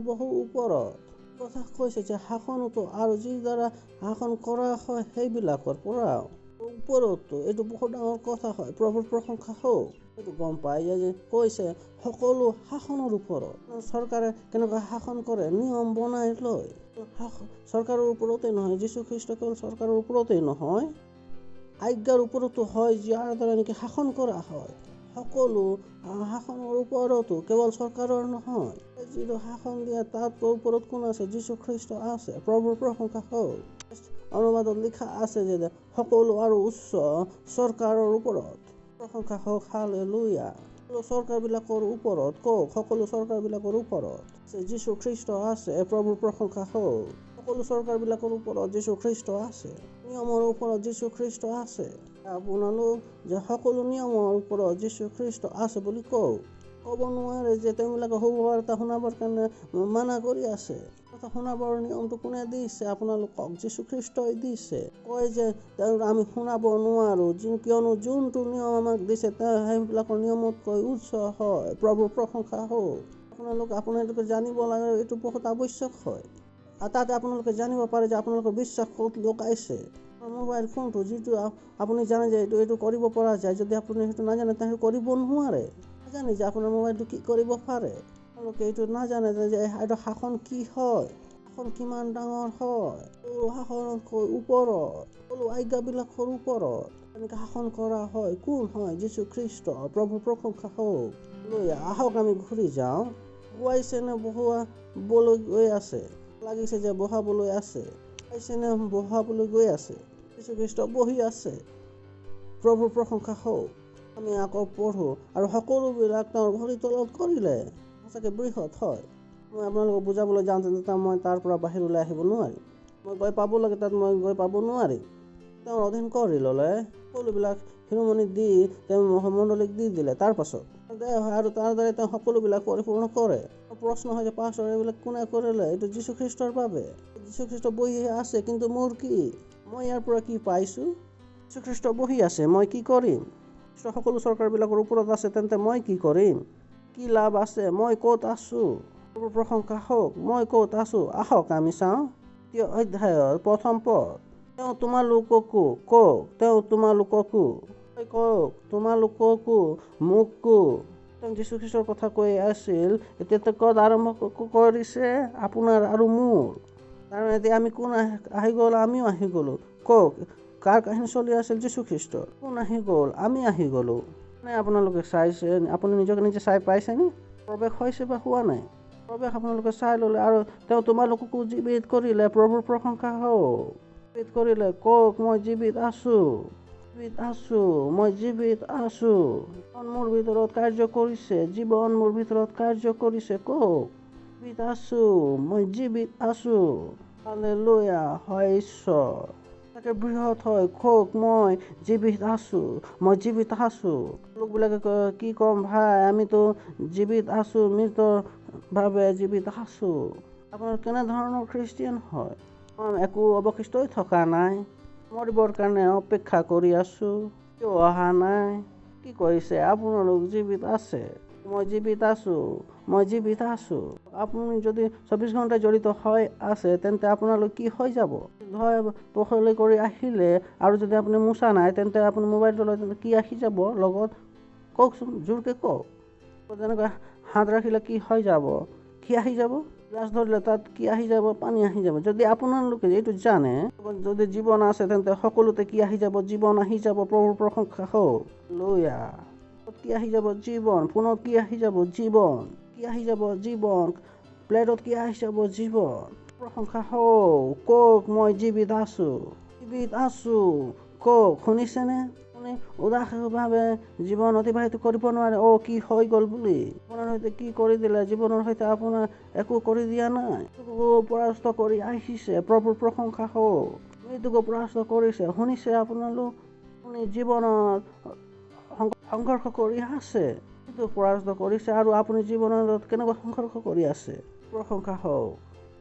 বহু ওপৰত কথা কৈছে যে শাসনতো আৰু যি দ্বাৰা শাসন কৰা হয় সেইবিলাকৰ পৰা ওপৰতো, এইটো বহুত ডাঙৰ কথা হয়, প্ৰভুৰ প্ৰশংসা হওক। এইটো গম পাই যে কৈছে সকলো শাসনৰ ওপৰত। চৰকাৰে কেনেকুৱা শাসন কৰে, নিয়ম বনাই লয়, চৰকাৰৰ ওপৰতেই নহয়, যীশুখ্ৰীষ্ট কেৱল চৰকাৰৰ ওপৰতেই নহয়, আজ্ঞাৰ ওপৰতো হয়, যাৰ দ্বাৰা নেকি শাসন কৰা হয়। সকলো শাসনৰ ওপৰতো, কেৱল চৰকাৰৰ নহয়, যিটো শাসন দিয়ে তাৰ ওপৰত কোন আছে? যীশুখ্ৰীষ্ট আছে, প্ৰভুৰ প্ৰশংসা হওক। অনুবাদত লিখা আছে যে সকলো আৰু উচ্চ চৰকাৰৰ ওপৰত, প্ৰশংসা হওক, হালেলুয়া। সকলো চৰকাৰবিলাকৰ ওপৰত, কওক, সকলো চৰকাৰবিলাকৰ ওপৰত যীশুখ্ৰীষ্ট আছে, প্ৰভুৰ প্ৰশংসা হওক। সকলো চৰকাৰবিলাকৰ ওপৰত যীশুখ্ৰীষ্ট আছে, নিয়মৰ ওপৰত যীশুখ্ৰীষ্ট আছে। আপোনালোক যে সকলো নিয়মৰ ওপৰত যীশুখ্ৰীষ্ট আছে বুলি ক'ব নোৱাৰে যে তেওঁবিলাকে সুবাৰ্তা শুনাবৰ কাৰণে মানা কৰি আছে। কথা শুনাবৰ নিয়মটো কোনে দিছে? আপোনালোকক যীশুখ্ৰীষ্টই দিছে। কয় যে আমি শুনাব নোৱাৰো, কিয়নো যোনটো নিয়ম আমাক দিছে সেইবিলাকৰ নিয়মতকৈ উচ্চ হয়। প্ৰভুৰ প্ৰশংসা হওক। আপোনালোকে জানিব লাগে, এইটো বহুত আৱশ্যক হয়। আৰু তাতে আপোনালোকে জানিব পাৰে যে আপোনালোকৰ বিশ্বাস ক'ত লগাইছে। মোবাইল ফোনটো যিটো আপুনি জানে যে এইটো কৰিব পৰা যায়, যদি আপুনি সেইটো নাজানে তেন্তে কৰিব নোৱাৰে। নাজানে যে আপোনাৰ মোবাইলটো কি কৰিব পাৰে, আপোনালোকে এইটো নাজানে যে এইটো শাসন কি হয়, শাসন কিমান ডাঙৰ হয়, শাসনতকৈ ওপৰত, সকলো আজ্ঞাবিলাকৰ ওপৰত এনেকৈ শাসন কৰা হয়। কোন হয়? যীশুখ্ৰীষ্ট। প্ৰভুৰ প্ৰশংসা হওক। আহক আমি ঘূৰি যাওঁ। বহাইছেনে? বহাবলৈ গৈ আছে, লাগিছে যে বহাবলৈ আছে, বহাইছেনে? বহাবলৈ গৈ আছে। যীশুখ্ৰীষ্ট বহি আছে। প্ৰভুৰ প্ৰশংসা হওক। আমি আকৌ পঢ়ো আৰু সকলোবিলাক তেওঁৰ ভৰিৰ তলত কৰিলে। সঁচাকৈ বৃহৎ হয়। মই আপোনালোকক বুজাবলৈ যাওঁতে মই তাৰ পৰা বাহিৰলৈ আহিব নোৱাৰিম। মই গৈ পাব লাগে, তাত মই গৈ পাব নোৱাৰিম। তেওঁৰ অধীন কৰি ল'লে, সকলোবিলাক শিৰোমণিক দি তেওঁ মণ্ডলীক দি দিলে। তাৰ পাছত আৰু তাৰ দ্বাৰা তেওঁ সকলোবিলাক পৰিপূৰ্ণ কৰে। প্ৰশ্ন হয় যে পাছৰ এইবিলাক কোনে কৰিলে? এইটো যীশুখ্ৰীষ্টৰ বাবে। যীশুখ্ৰীষ্ট বহি আছে, কিন্তু মোৰ কি? মই ইয়াৰ পৰা কি পাইছোঁ? যীশুখ্ৰীষ্ট বহি আছে, মই কি কৰিম? সকলো চৰকাৰবিলাকৰ ওপৰত আছে, তেন্তে মই কি কৰিম? কি লাভ আছে? মই ক'ত আছোঁ? প্ৰশংসা হওক। মই ক'ত আছোঁ? আহক আমি চাওঁ 3 অধ্যায়ৰ 1ম পদ। তেওঁ তোমালোককো কওক, তেওঁ তোমালোককো কওক, তোমালোককো মোকো। তেওঁ যীশুখ্ৰীষ্টৰ কথা কৈ আছিল, এতিয়া ক'ত আৰম্ভ কৰিছে? আপোনাৰ আৰু মোৰ। তাৰমানে এতিয়া আমি কোন আহি গ'ল? আমিও আহি গ'লোঁ। কওক, কাৰ কাহিনী চলি আছিল? যীশুখ্ৰীষ্টৰ। কোন আহি গ'ল? আমি আহি গ'লোঁ। নে আপোনালোকে চাইছে? আপুনি নিজকে নিজে চাই পাইছেনে? প্ৰৱেশ হৈছে বা হোৱা নাই? প্ৰৱেশ আপোনালোকে চাই ল'লে। আৰু তেওঁ তোমালোককো জীৱিত কৰিলে। প্ৰভুৰ প্ৰশংসা হওক। জীৱিত কৰিলে। কওক, মই জীৱিত আছোঁ, জীৱিত আছোঁ, মই জীৱিত আছোঁ। মোৰ ভিতৰত কাৰ্য কৰিছে, জীৱন মোৰ ভিতৰত কাৰ্য কৰিছে। কওক, জীৱিত আছোঁ, মই জীৱিত আছোঁ। হালেলুয়া, হয় ঈশ্বৰ। তাকে বৃহৎ হয়। কওক, মই জীৱিত আছোঁ, মই জীৱিত আছোঁ। লোকবিলাকে কি ক'ম ভাই, আমিতো জীৱিত আছোঁ, মৃতভাৱে জীৱিত আছোঁ। আপোনাৰ কেনেধৰণৰ খ্ৰীষ্টিয়ান হয়? একো অৱশিষ্টই থকা নাই, মৰিবৰ কাৰণে অপেক্ষা কৰি আছোঁ, কিয় অহা নাই? কি কৰিছে? আপোনালোক জীৱিত আছে, মই জীৱিত আছোঁ, মই জীৱিত আছোঁ। আপুনি যদি 24 ঘণ্টা জড়িত হৈ আছে, তেন্তে আপোনালোক কি হৈ যাব? ধুই পখালি কৰি আহিলে আৰু যদি আপুনি মোচা নাই, তেন্তে আপুনি মোবাইলটো লৈ কি আহি যাব লগত? কওকচোন, জোৰকৈ কওক। তেনেকৈ হাত ৰাখিলে কি হৈ যাব? কি আহি যাব? গিলাচ ধৰিলে তাত কি আহি যাব? পানী আহি যাব। যদি আপোনালোকে এইটো জানে, যদি জীৱন আছে, তেন্তে সকলোতে কি আহি যাব? জীৱন আহি যাব। প্ৰভুৰ প্ৰশংসা হওক। লুয়া। কি আহি যাব? জীৱন। ফোনত কি আহি যাব? জীৱন। কি আহি যাব? জীৱন। প্লেটত কি আহি যাব? জীৱন। প্ৰশংসা হওক। কওক, মই জীৱিত আছোঁ, জীৱিত আছোঁ। কওক, শুনিছেনে? আপুনি উদাসীনভাৱে জীৱন অতিবাহিত কৰিব নোৱাৰে। কি হৈ গ'ল বুলি আপোনাৰ সৈতে কি কৰি দিলে? জীৱনৰ সৈতে আপোনাৰ একো কৰি দিয়া নাই। পৰাস্ত কৰি আহিছে। প্ৰভুৰ প্ৰশংসা হওক। মৃত্যুকো পৰাস্ত কৰিছে। শুনিছে আপোনালোক? আপুনি জীৱনত সংঘৰ্ষ কৰি আছে, কিন্তু পৰাস্ত কৰিছে। আৰু আপুনি জীৱনত কেনেকুৱা সংঘৰ্ষ কৰি আছে? প্ৰশংসা হওক।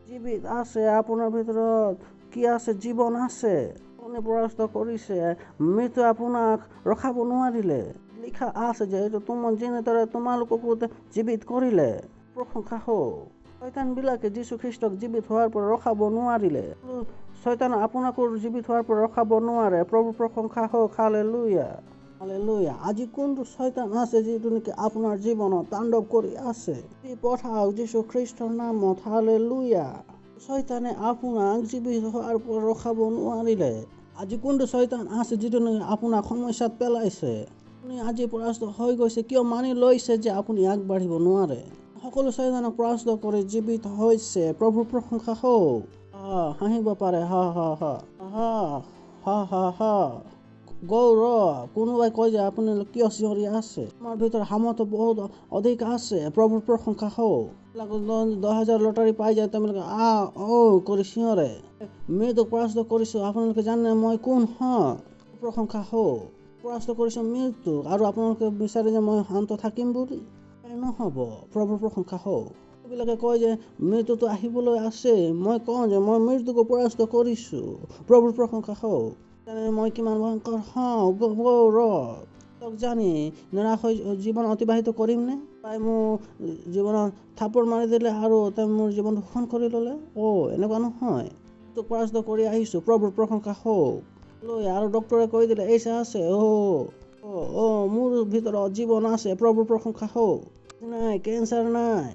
জীৱিত আছে। আপোনাৰ ভিতৰত কি আছে? জীৱন আছে। আপুনি পৰাস্ত কৰিছে। মৃত্যু আপোনাক ৰখাব নোৱাৰিলে। লিখা আছে যে এইটো যেনেদৰে তোমালোককো জীৱিত কৰিলে। প্ৰশংসা হওক। শয়তানবিলাকে যীশুখ্ৰীষ্টক জীৱিত হোৱাৰ পৰা ৰখাব নোৱাৰিলে। শয়তান আপোনাকো জীৱিত হোৱাৰ পৰা ৰখাব নোৱাৰে। প্ৰভু প্ৰশংসা হওক। Hallelujah, hallelujah. আজি কোনটো শয়তান আছে যিটো নেকি আপোনাৰ জীৱনত তাণ্ডৱ কৰি আছে? পঠাওক যীশুখ্ৰীষ্টৰ নামত। হালেলুয়া। শয়তানে আপোনাক জীৱিত হোৱাৰ পৰা ৰখাব নোৱাৰিলে। আজি কোনটো শয়তান আছে যিটো নেকি আপোনাক সমস্যাত পেলাইছে? আপুনি আজি পৰাস্ত হৈ গৈছে। কিয় মানি লৈছে যে আপুনি আগবাঢ়িব নোৱাৰে? সকলো শয়তানক পৰাস্ত কৰি জীৱিত হৈছে। প্ৰভুৰ প্ৰশংসা হওক। হাঁহিব পাৰে। হা হা হা হা হা হা হা। গৌৰৱ। কোনোবাই কয় যে আপুনি কিয় চিঞৰি আছে? আমাৰ ভিতৰত সামৰ্থ বহুত অধিক আছে। প্ৰভুৰ প্ৰশংসা হওক। 10,000 লটাৰী পাই যায়, তেওঁলোকে কৰি চিঞৰে। মৃত্যুক পৰাস্ত কৰিছোঁ, আপোনালোকে জানে মই কোন হয়? প্ৰশংসা হওক। পৰাস্ত কৰিছোঁ মৃত্যুক, আৰু আপোনালোকে বিচাৰে যে মই শান্ত থাকিম বুলি? নহ'ব। প্ৰভুৰ প্ৰশংসা হওক। এইবিলাকে কয় যে মৃত্যুটো আহিবলৈ আছে। মই কওঁ যে মই মৃত্যুকো পৰাস্ত কৰিছোঁ। প্ৰভুৰ প্ৰশংসা হওক। মই কিমান ভয়ংকৰ হওঁ, গৌৰৱ জানি নিৰাশ হৈ জীৱন অতিবাহিত কৰিমনে? তাই মোৰ জীৱনত থাপৰ মাৰি দিলে আৰু তাই মোৰ জীৱন দূষণ কৰি ল'লে। এনেকুৱা নহয়। তোক পৰাস্ত কৰি আহিছোঁ। প্ৰভুৰ প্ৰশংসা হওক। আৰু ডক্টৰে কৈ দিলে এইচ আছে। মোৰ ভিতৰত জীৱন আছে। প্ৰভুৰ প্ৰশংসা হওক। নাই, কেঞ্চাৰ নাই,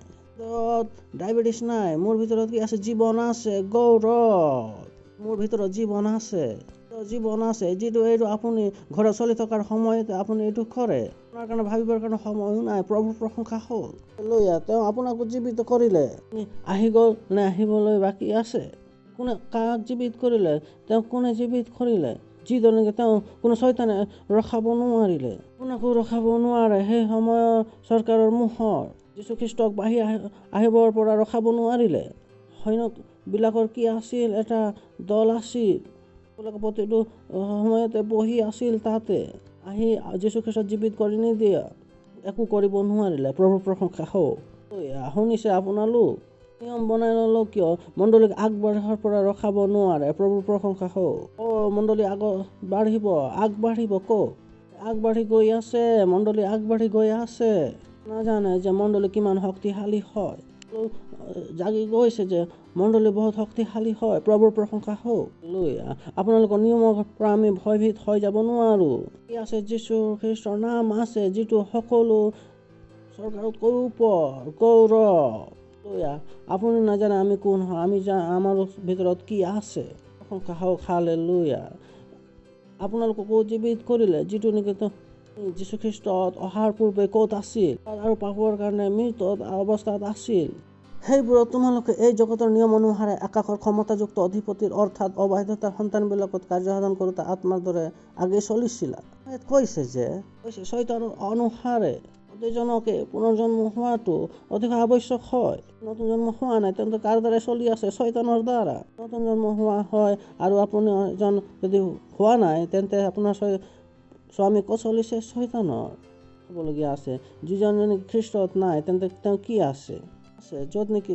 ডায়েবেটিছ নাই, মোৰ ভিতৰত কি আছে? জীৱন আছে। গৌৰৱ। মোৰ ভিতৰত জীৱন আছে। জীৱন আছে, যিটো এইটো আপুনি ঘৰত চলি থকাৰ সময়তে আপুনি এইটো কৰে। আপোনাৰ কাৰণে ভাবিবৰ কাৰণে সময়ো নাই। প্ৰভুৰ প্ৰশংসা হওক। তেওঁ আপোনাক জীৱিত কৰিলে। আহি গ'ল নে আহিবলৈ বাকী আছে? কোনে কাক জীৱিত কৰিলে? তেওঁ কোনে জীৱিত কৰিলে? যিজনকে তেওঁ কোনো শয়তানে ৰখাব নোৱাৰিলে। কোনেও ৰখাব নোৱাৰে। সেই সময়ৰ চৰকাৰৰ মোহৰ যীশুখ্ৰীষ্টক বাহিৰ আহিবৰ পৰা ৰখাব নোৱাৰিলে। সৈন্যবিলাকৰ কি আছিল? এটা দল আছিল। প্ৰতিটো সময়তে বহি আছিল তাতে। আহি যীশুখ্ৰীষ্টক জীৱিত কৰি নিদিয়া একো কৰিব নোৱাৰিলে। প্ৰভুৰ প্ৰশংসা হওক। শুনিছে আপোনালোক? নিয়ম বনাই ল'লো কিয়? মণ্ডলীক আগবাঢ়াৰ পৰা ৰখাব নোৱাৰে। প্ৰভুৰ প্ৰশংসা হওক। মণ্ডলী আগবাঢ়িব কওক? আগবাঢ়ি গৈ আছে। মণ্ডলী আগবাঢ়ি গৈ আছে। নাজানে যে মণ্ডলী কিমান শক্তিশালী হয়। জাগি গৈছে যে মণ্ডলী বহুত শক্তিশালী হয়। প্ৰভুৰ প্ৰশংসা হওক। আপোনালোকৰ নিয়মৰ পৰা আমি ভয়ভীত হৈ যাব নোৱাৰোঁ। কি আছে? যীশু খ্ৰীষ্টৰ নাম আছে, যিটো সকলো চৰকাৰতকৈ ওপৰ। গৌৰৱ। আপুনি নাজানে আমি কোন হয়? আমাৰ ভিতৰত কি আছে? প্ৰশংসা হওক। হালেলুয়া। আপোনালোককো জীৱিত কৰিলে, যিটো নেকি যীশুখ্ৰীষ্টত অহাৰ পূৰ্বে ক'ত আছিল আৰু পাবৰ কাৰণে মৃত অৱস্থাত আছিল। সেইবোৰত তোমালোকে এই জগতৰ নিয়ম অনুসাৰে আকাশৰ ক্ষমতাযুক্ত অধিপতিৰ অৰ্থাৎ অবাধ্যতাৰ সন্তানবিলাকত কাৰ্যসাধন কৰোঁতে আত্মাৰ দৰে আগে চলিছিলা। কৈছে শয়তানৰ অনুসাৰে প্ৰতিজনকে পুনৰ্জন্ম হোৱাটো অধিক আৱশ্যক হয়। নতুন জন্ম হোৱা নাই, তেন্তে কাৰ দ্বাৰা চলি আছে? শয়তানৰ দ্বাৰা। নতুন জন্ম হোৱা হয় আৰু আপুনি এজন যদি হোৱা নাই, তেন্তে আপোনাৰ স্বামী ক'ত চলিছে? শয়তানৰ হ'বলগীয়া আছে। যিজন খ্ৰীষ্টত নাই, তেন্তে তেওঁ কি আছে? য'ত নেকি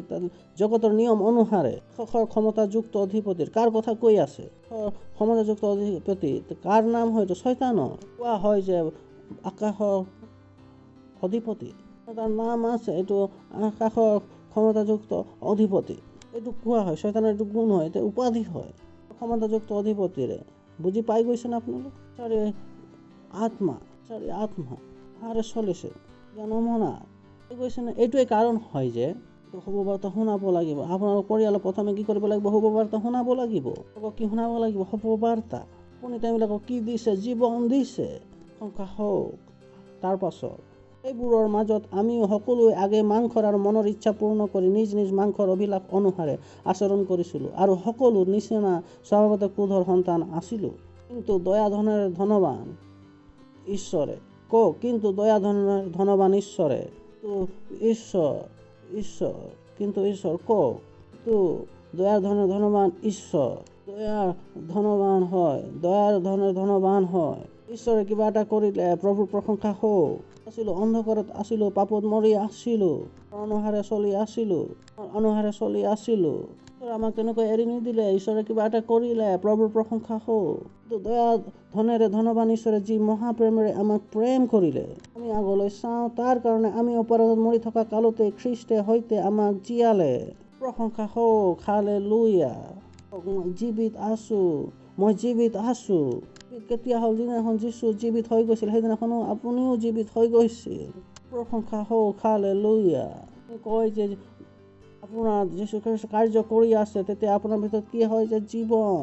জগতৰ নিয়ম অনুসাৰে আকাশৰ ক্ষমতাযুক্ত অধিপতিৰ। কাৰ কথা কৈ আছে? ক্ষমতাযুক্ত অধিপতি কাৰ নাম হয়তো? শয়তানৰ। কোৱা হয় যে আকাশৰ অধিপতি, তাৰ নাম আছে এইটো আকাশৰ ক্ষমতাযুক্ত অধিপতি। এইটো কোৱা হয়। শয়তানৰ এইটো গুণ হয়, এইটো উপাধি হয় ক্ষমতাযুক্ত অধিপতিৰে। বুজি পাই গৈছেনে আপোনালোক? আত্মা চলিছে নমনা গৈছেনে? এইটোৱে কাৰণ হয় যে শুভবাৰ্তা শুনাব লাগিব। আপোনালোক পৰিয়ালৰ প্ৰথমে কি কৰিব লাগিব? শুভবাৰ্তা শুনাব লাগিব। কি শুনাব লাগিব? শুভবাৰ্তা। আপুনি তেওঁবিলাকক কি দিছে? জীৱন দিছে। প্ৰশংসা হওক। তাৰ পাছত এইবোৰৰ মাজত আমিও সকলোৱে আগে মাংসৰ আৰু মনৰ ইচ্ছা পূৰ্ণ কৰি নিজ নিজ মাংসৰ অভিলাষ অনুসাৰে আচৰণ কৰিছিলোঁ আৰু সকলো নিচিনা স্বভাৱতে ক্ৰোধৰ সন্তান আছিলোঁ। কিন্তু দয়া ধনৱান ঈশ্বৰে কিন্তু দয়া ধনৱান ঈশ্বৰে দয়াৰ ধনৱান ঈশ্বৰ। দয়াৰ ধনৱান হয়। ঈশ্বৰে কিবা এটা কৰিলে প্ৰভুৰ প্ৰশংসা হওক। অন্ধকাৰত আছিলোঁ, পাপত মৰি আছিলোঁ, অনুসাৰে চলি আছিলোঁ। আমাক তেনেকৈ এৰি নিদিলে। ঈশ্বৰে কিবা এটা কৰিলে। প্ৰভুৰ প্ৰশংসা হওক। দয়া ধনেৰে ধনৱান ঈশ্বৰে যি মহাপ্ৰেমেৰে আমাক প্ৰেম কৰিলে, আমি আগলৈ চাওঁ। তাৰ কাৰণে আমি অপৰাধত মৰি থকা কালতে খ্ৰীষ্টে সৈতে আমাক জীয়ালে। প্ৰশংসা হওক। হালেলুয়া। মই জীৱিত আছো। কেতিয়া হ'ল? যিদিনাখন যীশু জীৱিত হৈ গৈছিল, সেইদিনাখনো আপুনিও জীৱিত হৈ গৈছিল। প্ৰশংসা হওক। হালেলুয়া। কয় যে আপোনাৰ যীশু খ্ৰীষ্ট কাৰ্য কৰি আছে, তেতিয়া আপোনাৰ ভিতৰত কি হয়? যে জীৱন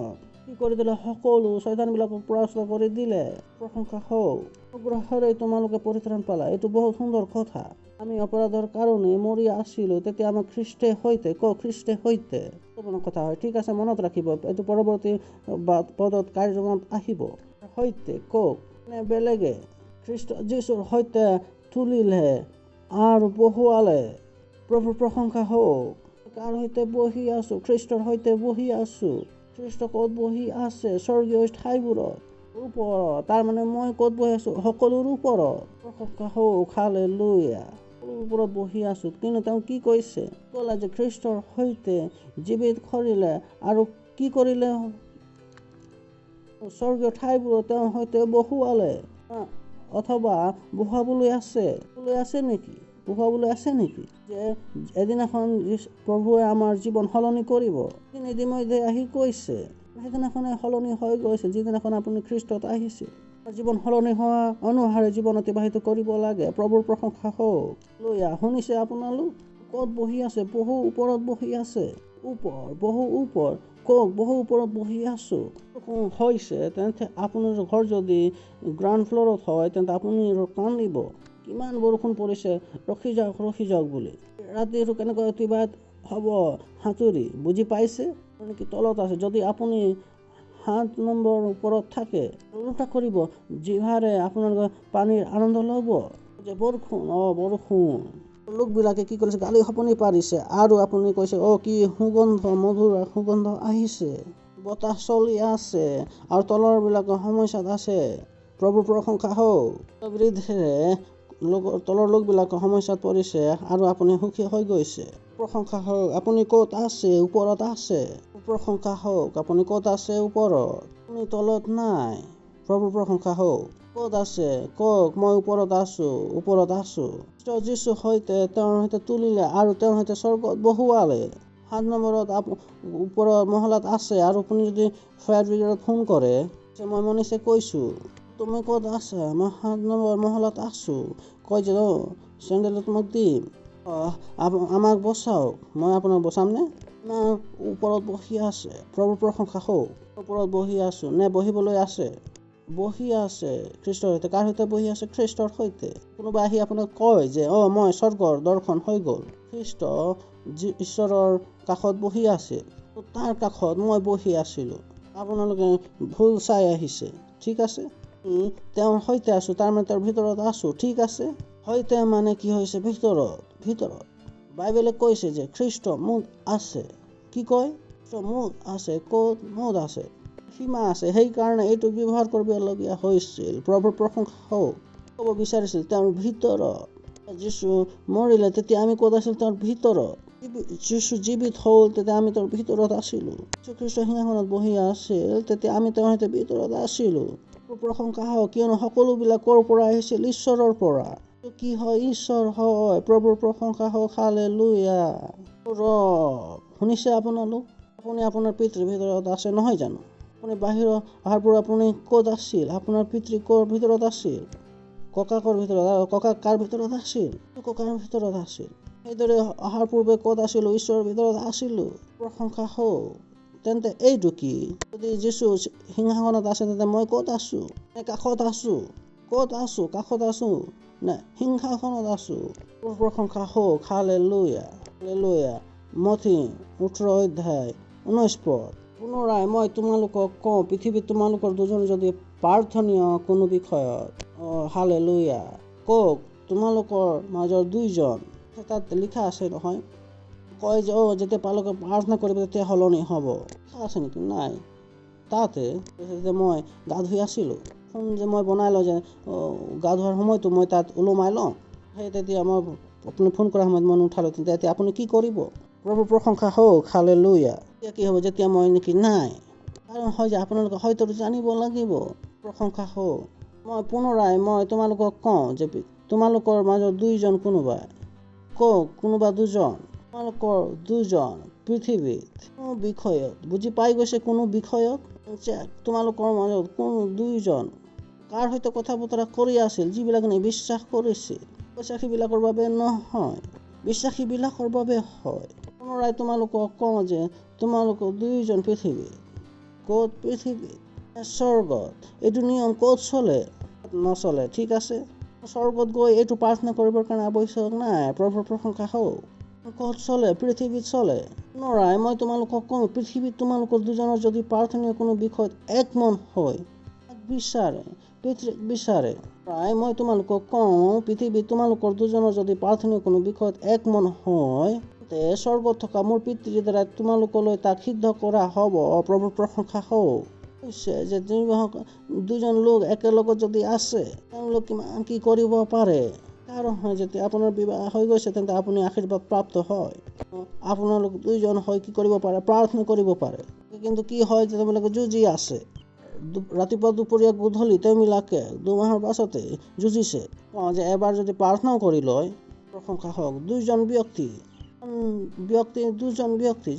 কি কৰি দিলে? সকলো শয়তানবিলাকক পৰাস্ত কৰি দিলে। প্ৰশংসা হওক। অনুগ্ৰহেৰে তোমালোকে পৰিত্ৰাণ পালা। এইটো বহুত সুন্দৰ কথা। আমি অপৰাধৰ কাৰণে মৰি আছিলোঁ, তেতিয়া আমাক খ্ৰীষ্টে সৈতে কথা হয়। ঠিক আছে, মনত ৰাখিব। এইটো পৰৱৰ্তী পদত কাৰ্যমত আহিব। সৈতে কওক নে বেলেগে খ্ৰীষ্ট যীশুৰ সৈতে তুলিলে আৰু বহুৱালে। প্ৰভুৰ প্ৰশংসা হওক। কাৰ সৈতে বহি আছো? খ্ৰীষ্টৰ সৈতে বহি আছো। খ্ৰীষ্ট ক'ত বহি আছে? স্বৰ্গীয় ঠাইবোৰত ওপৰত। তাৰমানে মই ক'ত বহি আছো? সকলোৰ ওপৰত। প্ৰশংসা হওক। হালেলুয়া। ওপৰত বহি আছো। কিন্তু তেওঁ কি কৈছে? ক'লে যে খ্ৰীষ্টৰ সৈতে জীৱিত কৰিলে আৰু কি কৰিলে? স্বৰ্গীয় ঠাইবোৰত তেওঁৰ সৈতে বহুৱালে। অথবা বহুৱাবলৈ আছে নেকি? বহুৱাবলৈ আছে নেকি? যে এদিনাখন প্ৰভুৱে আমাৰ জীৱন সলনি কৰিব। ইতিমধ্যে আহি কৈছে সেইদিনাখনে সলনি হৈ গৈছে। যিদিনাখন আপুনি খ্ৰীষ্টত আহিছে, জীৱন সলনি হোৱা অনুসাৰে জীৱন অতিবাহিত কৰিব লাগে। প্ৰভুৰ প্ৰশংসা হওক। লয়া শুনিছে আপোনালোক? ক'ত বহি আছে? বহু ওপৰত বহি আছে। বহু ওপৰ কওক। বহু ওপৰত বহি আছো হৈছে। তেন্তে আপোনাৰ ঘৰ যদি গ্ৰাউণ্ড ফ্ল'ৰত হয়, তেন্তে আপুনি কান্দিব। কিমান বৰষুণ পৰিছে, ৰখি যাওক বুলি। ৰাতিটো কেনেকৈ অতিবাহিত হ'ব সাঁতুৰি, বুজি পাইছে? কি তলত আছে। যদি আপুনি 7 নম্বৰ ওপৰত থাকে, উল্টা কৰিব, জিভাৰে আপোনালোকে পানীৰ আনন্দ ল'ব। যে বৰষুণ লোকবিলাকে কি কৰিছে? গালি শপনি পাৰিছে আৰু আপুনি কৈছে কি সুগন্ধ, মধুৰ সুগন্ধ আহিছে, বতাহ চলি আছে আৰু তলৰ বিলাকৰ সমস্যাত আছে। প্ৰভুৰ প্ৰশংসা হওক। বৃদ্ধিৰে তলৰ লোকবিলাকৰ সমস্যাত পৰিছে আৰু আপুনি সুখী হৈ গৈছে। প্ৰশংসা হওক। আপুনি ক'ত আছে? ওপৰত আছে। প্ৰশংসা হওক। আপুনি ক'ত আছে? ওপৰত। আপুনি তলত নাই। প্ৰভুৰ প্ৰশংসা হওক। ক'ত আছে? কওক। মই ওপৰত আছো। খ্ৰীষ্ট যীশুৰ সৈতে তেওঁৰ সৈতে তুলিলে আৰু তেওঁৰ সৈতে স্বৰ্গত বহুৱালে। 7 নম্বৰত ওপৰৰ মহলাত আছে। আৰু আপুনি যদি ফায়াৰ ব্ৰিগেডত ফোন কৰে, মই মনীষে কৈছো, তুমি ক'ত আছা? মই 7 নম্বৰ মহলাত আছো। কয় যে চেণ্ডেলত মোক দিম, আমাক বচাওক। মই আপোনাক বচাম নে? ওপৰত বহি আছে। প্ৰভুৰ প্ৰশংসা হওক। ওপৰত বহি আছো নে বহিবলৈ আছে? বহি আছে খ্ৰীষ্টৰ সৈতে। কাৰ সৈতে বহি আছে? খ্ৰীষ্টৰ সৈতে। কোনোবা আহি আপোনাক কয় যে মই স্বৰ্গৰ দৰ্শন হৈ গ'ল, খ্ৰীষ্ট ঈশ্বৰৰ কাষত বহি আছিল, তাৰ কাষত মই বহি আছিলো, আপোনালোকে ভুল চাই আহিছে। ঠিক আছে, তেওঁৰ সৈতে আছো, তাৰমানে তেওঁৰ ভিতৰত আছো। ঠিক আছে, সৈতে মানে কি হৈছে? ভিতৰত বাইবেলে কৈছে যে খ্ৰীষ্ট মোক আছে। কি কয়? মোক আছে। ক'ত? মোক আছে, সীমা আছে। সেইকাৰণে এইটো ব্যৱহাৰ কৰিবলগীয়া হৈছিল। প্ৰভুৰ প্ৰশংসা হওক। ক'ব বিচাৰিছিল তেওঁৰ ভিতৰত। যীশু মৰিলে, তেতিয়া আমি ক'ত আছিল? তেওঁৰ ভিতৰত। যীশু জীৱিত হ'ল, তেতিয়া আমি তেওঁৰ ভিতৰত আছিলো। খ্ৰীষ্ট সিংহাসনত বহি আছিল, তেতিয়া আমি তেওঁৰ সৈতে ভিতৰত আছিলো। প্ৰশংসা হওক। কিয়নো সকলোবিলাক ক'ৰ পৰা আহিছিল? ঈশ্বৰৰ পৰা। কি হয়? ঈশ্বৰ হয়। প্ৰভুৰ প্ৰশংসা হওক। হালেলুয়া। শুনিছে আপোনালোক? আপুনি আপোনাৰ পিতৃৰ ভিতৰত আছে, নহয় জানো? আপুনি বাহিৰত অহাৰ পৰা আপুনি ক'ত আছিল? আপোনাৰ পিতৃ ক'ৰ ভিতৰত আছিল? ককাকৰ ভিতৰত। ককাক কাৰ ভিতৰত আছিল? ককাৰ ভিতৰত আছিল। সেইদৰে অহাৰ পূৰ্বে ক'ত আছিলো? ঈশ্বৰৰ ভিতৰত আছিলো। প্ৰশংসা হওক। তেন্তে এইটো কি? যদি যীশু সিংহাসনত আছে, তেন্তে মই ক'ত আছো? কাষত আছো? ক'ত আছো? কাষত আছো নে সিংহাসনত আছো? প্ৰশংসা হওক। হালেলুয়া। মথি 18 অধ্যায় 19 পদ। পুনৰাই মই তোমালোকক কওঁ, পৃথিৱীত তোমালোকৰ দুজন যদি প্ৰাৰ্থনীয় কোনো বিষয়ত, হালেলুয়া, কওক, তোমালোকৰ মাজৰ 2জন, তাত লিখা আছে নহয়, কয় যে যেতিয়া পালকে প্ৰাৰ্থনা কৰিব তেতিয়া সলনি হ'ব। লিখা আছে নেকি? নাই। তাতে মই গা ধুই আছিলো, ফোন যে মই বনাই লওঁ যে গা ধোৱাৰ সময়তো মই তাত ওলোমাই লওঁ, সেই তেতিয়া মই আপুনি ফোন কৰাৰ সময়ত মই নুঠালো, তেতিয়া আপুনি কি কৰিব? প্ৰভু প্ৰশংসা হওক। হালেলুয়া। এতিয়া কি হ'ব? যেতিয়া মই নেকি নাই। কাৰণ হয় যে আপোনালোকে হয়তো জানিব লাগিব। প্ৰশংসা হওক। পুনৰাই মই তোমালোকক কওঁ যে তোমালোকৰ মাজত 2জন কোনোবা, কওক, কোনোবা 2জন, তোমালোকৰ 2জন পৃথিৱীত কোনো বিষয়ত, বুজি পাই গৈছে? কোনো বিষয়ত তোমালোকৰ মাজত কোনো 2জন কাৰ সৈতে কথা বতৰা কৰি আছিল? যিবিলাক বিশ্বাস কৰিছিল। বিশ্বাসীবিলাকৰ বাবে নহয়, বিশ্বাসীবিলাকৰ বাবে হয়। পুনৰাই তোমালোকক কওঁ যে তোমালোকৰ 2জন পৃথিৱীত। ক'ত? পৃথিৱীত, স্বৰ্গত। এইটো নিয়ম ক'ত চলে? নচলে। ঠিক আছে, স্বৰ্গত গৈ এইটো প্ৰাৰ্থনা কৰিবৰ কাৰণে আৱশ্যক নাই। প্ৰভুৰ প্ৰশংসা হওক। ক'ত চলে? পৃথিৱীত চলে। পুনৰাই মই তোমালোকক কওঁ, পৃথিৱীত তোমালোকৰ 2জনৰ যদি প্ৰাৰ্থনীয় কোনো বিষয়ত একমন হয়, বিচাৰে, পিতৃক বিচাৰে। প্ৰায় মই তোমালোকক কওঁ, পৃথিৱীত তোমালোকৰ দুজনৰ যদি প্ৰাৰ্থনাৰ কোনো বিষয়ত একমন হয়, তে স্বৰ্গত থকা মোৰ পিতৃৰ দ্বাৰা তোমালোকলৈ তাক সিদ্ধ কৰা হ'ব। প্ৰভুৰ প্ৰশংসা হওক। কৈছে যে দুজন লোক একেলগত যদি আছে, তেওঁলোক কিমান কি কৰিব পাৰে। কাৰণ হয় যেতিয়া আপোনাৰ বিবাহ হৈ গৈছে, তেন্তে আপুনি আশীৰ্বাদ প্ৰাপ্ত হয়। আপোনালোক দুইজন হয় কি কৰিব পাৰে, প্ৰাৰ্থনা কৰিব পাৰে। কিন্তু কি হয় যে তেওঁলোকে যুঁজি আছে। ৰাতিপুৱা দুপৰীয়া গধূলি তেওঁবিলাকে 2 মাহৰ পাছতে যুঁজিছে। যে এবাৰ যদি প্ৰাৰ্থনাও কৰি লয়, প্ৰশংসা হওক, দুজন ব্যক্তি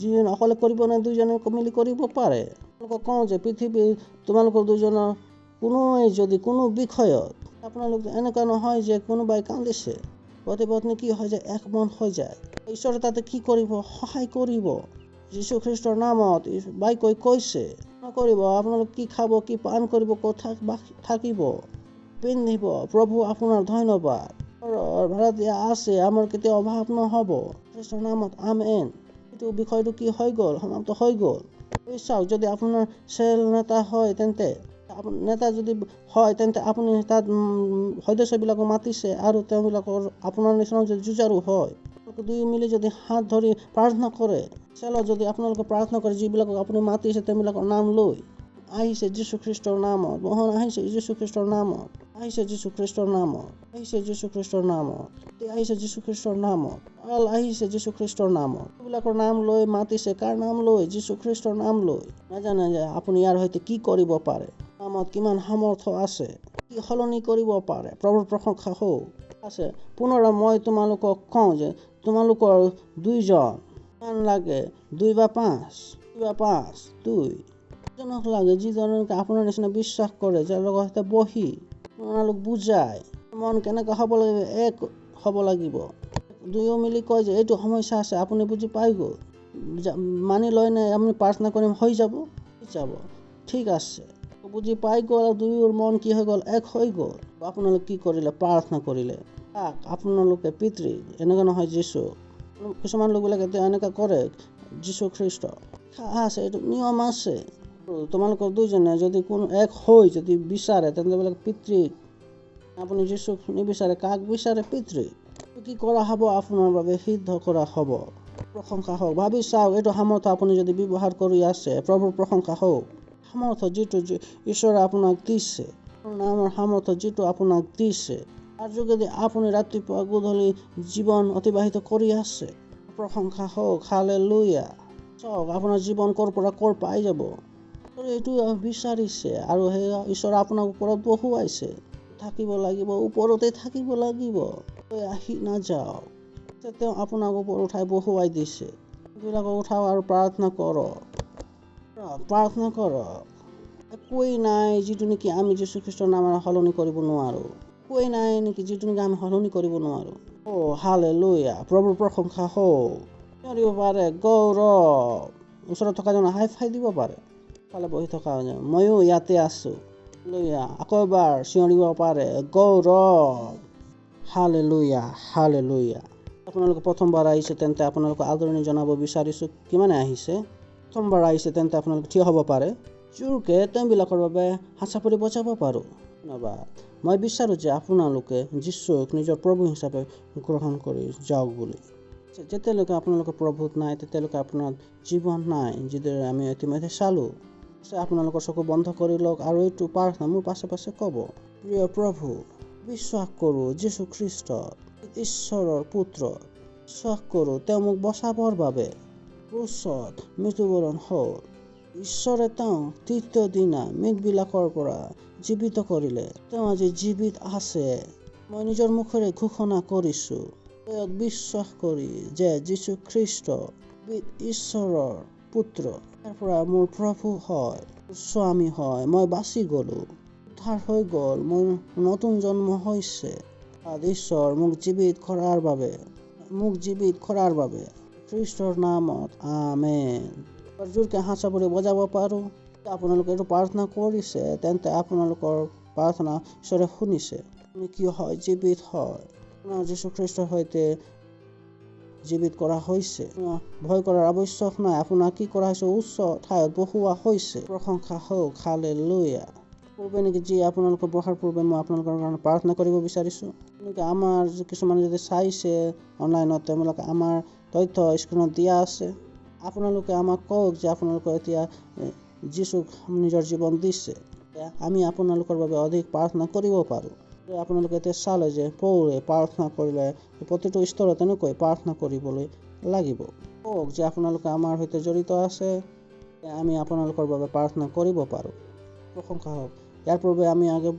যিজন অকলে কৰিব নাই, দুজনে মিলি কৰিব পাৰে। তেওঁলোকক কওঁ যে পৃথিৱীৰ তোমালোকৰ দুজনৰ কোনোৱে যদি কোনো বিষয়ত, আপোনালোক এনেকুৱা নহয় যে কোনোবাই কান্দিছে, পতি পত্নী কি হয় যে একমন হৈ যায়, ঈশ্বৰে তাতে কি কৰিব, সহায় কৰিব। যীশু খ্ৰীষ্টৰ নামত বাইকৈ কৈছে নকৰিব, আপোনালোক কি খাব, কি পান কৰিব, ক'ত থাকিব, পিন্ধিব, প্ৰভু আপোনাৰ ধন্যবাদ। ভাড়া দিয়া আছে, আমাৰ কেতিয়াও অভাৱ নহ'ব। খ্ৰীষ্টৰ নামত আমেন। এইটো বিষয়টো কি হৈ গ'ল, সমাপ্ত হৈ গ'ল। চাওক, যদি আপোনাৰ চেল নেতা হয়, তেন্তে আপুনি তাত সদস্যবিলাকক মাতিছে আৰু তেওঁবিলাকৰ আপোনাৰ নিচিনা যদি যুঁজাৰু হয়, দুই মিলি যদি হাত ধৰি প্ৰাৰ্থনা কৰে, চেলত যদি আপোনালোকে প্ৰাৰ্থনা কৰে, যিবিলাকক আপুনি মাতিছে তেওঁবিলাকৰ নাম লৈ, আহিছে যীশু খ্ৰীষ্টৰ নামত, মোহন আহিছে যীশু খ্ৰীষ্টৰ নামত, আহিছে যীশু খ্ৰীষ্টৰ নামত, আহিছে যীশু খ্ৰীষ্টৰ নামত, আহিছে যীশু খ্ৰীষ্টৰ নামত, আহিছে যীশু খ্ৰীষ্টৰ নামত, এইবিলাকৰ নাম লৈ মাতিছে, কাৰ নাম লৈ, যীশু খ্ৰীষ্টৰ নাম লৈ। নাজানে যে আপুনি ইয়াৰ সৈতে কি কৰিব পাৰে, নামত কিমান সামৰ্থ্য আছে, কি সলনি কৰিব পাৰে। প্ৰভুৰ প্ৰশংসা হওক। আছে পুনৰ মই তোমালোকক কওঁ যে তোমালোকৰ দুইজন কিমান লাগে, 2 বা 5, 2 জনক লাগে, যিজনক আপোনাৰ নিচিনা বিশ্বাস কৰে, যাৰ লগত বহি আপোনালোক বুজায় মন কেনেকৈ হ'ব লাগিব, এক হ'ব লাগিব। দুয়ো মিলি কয় যে এইটো সমস্যা আছে, আপুনি বুজি পাই গ'ল, মানি লয় নাই, আমি প্ৰাৰ্থনা কৰিম, হৈ যাব, ঠিক আছে, বুজি পাই গ'ল, আৰু দুয়োৰ মন কি হৈ গ'ল, এক হৈ গ'ল। আপোনালোকে কি কৰিলে, প্ৰাৰ্থনা কৰিলে। আপোনালোকে পিতৃ, এনেকুৱা নহয় যীশু। কিছুমান লোকবিলাকে এনেকুৱা কৰে, যীশু খ্ৰীষ্ট আছে, এইটো নিয়ম আছে। তোমালোকৰ দুইজনে যদি কোনো এক হৈ যদি বিচাৰে, তেন্তে পিতৃক, আপুনি যীশুক নিবিচাৰে, কাক বিচাৰে, পিতৃক। কি কৰা হ'ব, আপোনাৰ বাবে সিদ্ধ কৰা হ'ব। প্ৰশংসা হওক। ভাবি চাওক, এইটো সামৰ্থ্য আপুনি যদি ব্যৱহাৰ কৰি আছে, প্ৰভুৰ প্ৰশংসা হওক। সামৰ্থ্য যিটো ঈশ্বৰে আপোনাক দিছে, নামৰ সামৰ্থ্য যিটো আপোনাক দিছে, তাৰ যোগেদি আপুনি ৰাতিপুৱা গধূলি জীৱন অতিবাহিত কৰি আছে। প্ৰশংসা হওক, হালেলুয়া। চাওক, আপোনাৰ জীৱন ক'ৰ পৰা ক'ৰ পাই যাব। এইটো বিচাৰিছে আৰু সেই ঈশ্বৰে আপোনাক ওপৰত বহুৱাইছে। থাকিব লাগিব, ওপৰতে থাকিব লাগিব, আহি নাযাওক। তেওঁ আপোনাক ওপৰত উঠাই বহুৱাই দিছে। এইবিলাকক উঠাও আৰু প্ৰাৰ্থনা কৰক। একোৱেই নাই যিটো নেকি আমি যীশু খ্ৰীষ্টৰ নামেৰে সলনি কৰিব নোৱাৰো। একোৱেই নাই নেকি যিটো নেকি আমি সলনি কৰিব নোৱাৰো। হালেলুয়া। প্ৰভুৰ প্ৰশংসা হওক। দিব পাৰে গৌৰৱ। ওচৰত থকা জনে হাই ফাই দিব পাৰে। ফালে বহি থকা ময়ো ইয়াতে আছো। আকৌ এবাৰ চিঞৰিব পাৰে গৌৰৱ। হালেলুয়া। আপোনালোকে প্ৰথমবাৰ আহিছে, তেন্তে আপোনালোকক আদৰণি জনাব বিচাৰিছো। কিমানে আহিছে? প্ৰথমবাৰ আহিছে, তেন্তে আপোনালোকে থিয় হ'ব পাৰে। জোৰকে তেওঁবিলাকৰ বাবে হাত চাপৰি বজাব পাৰোঁ। ধন্যবাদ। মই বিচাৰোঁ যে আপোনালোকে যীশুক নিজৰ প্ৰভু হিচাপে গ্ৰহণ কৰি যাওক বুলি। যেতিয়ালৈকে আপোনালোকৰ প্ৰভুত নাই, তেতিয়ালৈকে আপোনাৰ জীৱন নাই, যিদৰে আমি ইতিমধ্যে চালোঁ। আপোনালোকৰ চকু বন্ধ কৰি লওক আৰু এইটো প্ৰাৰ্থনা মোৰ পাছে পাছে ক'ব। প্ৰিয় প্ৰভু, বিশ্বাস কৰোঁ যীশু খ্ৰীষ্ট ঈশ্বৰৰ পুত্ৰ। বিশ্বাস কৰোঁ তেওঁ মোক বচাবৰ বাবে ক্ৰুচত মৃত্যুবৰণ হ'ল। ঈশ্বৰে তেওঁক তৃতীয় দিনা মৃতবিলাকৰ পৰা জীৱিত কৰিলে। তেওঁ আজি জীৱিত আছে। মই নিজৰ মুখেৰে ঘোষণা কৰিছোঁ, তেওঁক বিশ্বাস কৰি যে যীশু খ্ৰীষ্ট ঈশ্বৰৰ পুত্ৰ, তাৰ পৰা মোৰ প্ৰভু হয়, স্বামী হয়। মই বাচি গ'লো, উদ্ধাৰ হৈ গ'ল, মোৰ নতুন জন্ম হৈছে। ঈশ্বৰ মোক জীৱিত কৰাৰ বাবে খ্ৰীষ্টৰ নামত আমেন। জোৰকে হাত চাপৰি বজাব পাৰোঁ। আপোনালোকে এইটো প্ৰাৰ্থনা কৰিছে, তেন্তে আপোনালোকৰ প্ৰাৰ্থনা ঈশ্বৰে শুনিছে। আপুনি কি হয়, জীৱিত হয়। আপোনাৰ যীশু খ্ৰীষ্টৰ সৈতে জীৱিত কৰা হৈছে। ভয় কৰাৰ আৱশ্যক নাই। আপোনাক কি কৰা হৈছে, উচ্চ ঠাইত বহুওৱা হৈছে। প্ৰশংসা হওক, হালেলুয়া। পূৰ্বে নেকি যি আপোনালোকৰ বহাৰ পূৰ্বে মই আপোনালোকৰ কাৰণে প্ৰাৰ্থনা কৰিব বিচাৰিছোঁ। এনেকৈ আমাৰ কিছুমানে যদি চাইছে অনলাইনত, তেওঁলোকে আমাৰ তথ্য স্ক্ৰীণত দিয়া আছে। আপোনালোকে আমাক কওক যে আপোনালোকে এতিয়া যীচুক নিজৰ জীৱন দিছে। আমি আপোনালোকৰ বাবে অধিক প্ৰাৰ্থনা কৰিব পাৰোঁ। আপোনালোকে এতিয়া চালে যে পৌৰে প্ৰাৰ্থনা কৰিলে প্ৰতিটো স্তৰত তেনেকৈ প্ৰাৰ্থনা কৰিবলৈ লাগিব। কওক যে আপোনালোকে আমাৰ সৈতে জড়িত আছে, আমি আপোনালোকৰ বাবে প্ৰাৰ্থনা কৰিব পাৰোঁ। প্ৰশংসা হওক। ইয়াৰ পূৰ্বে আমি আগে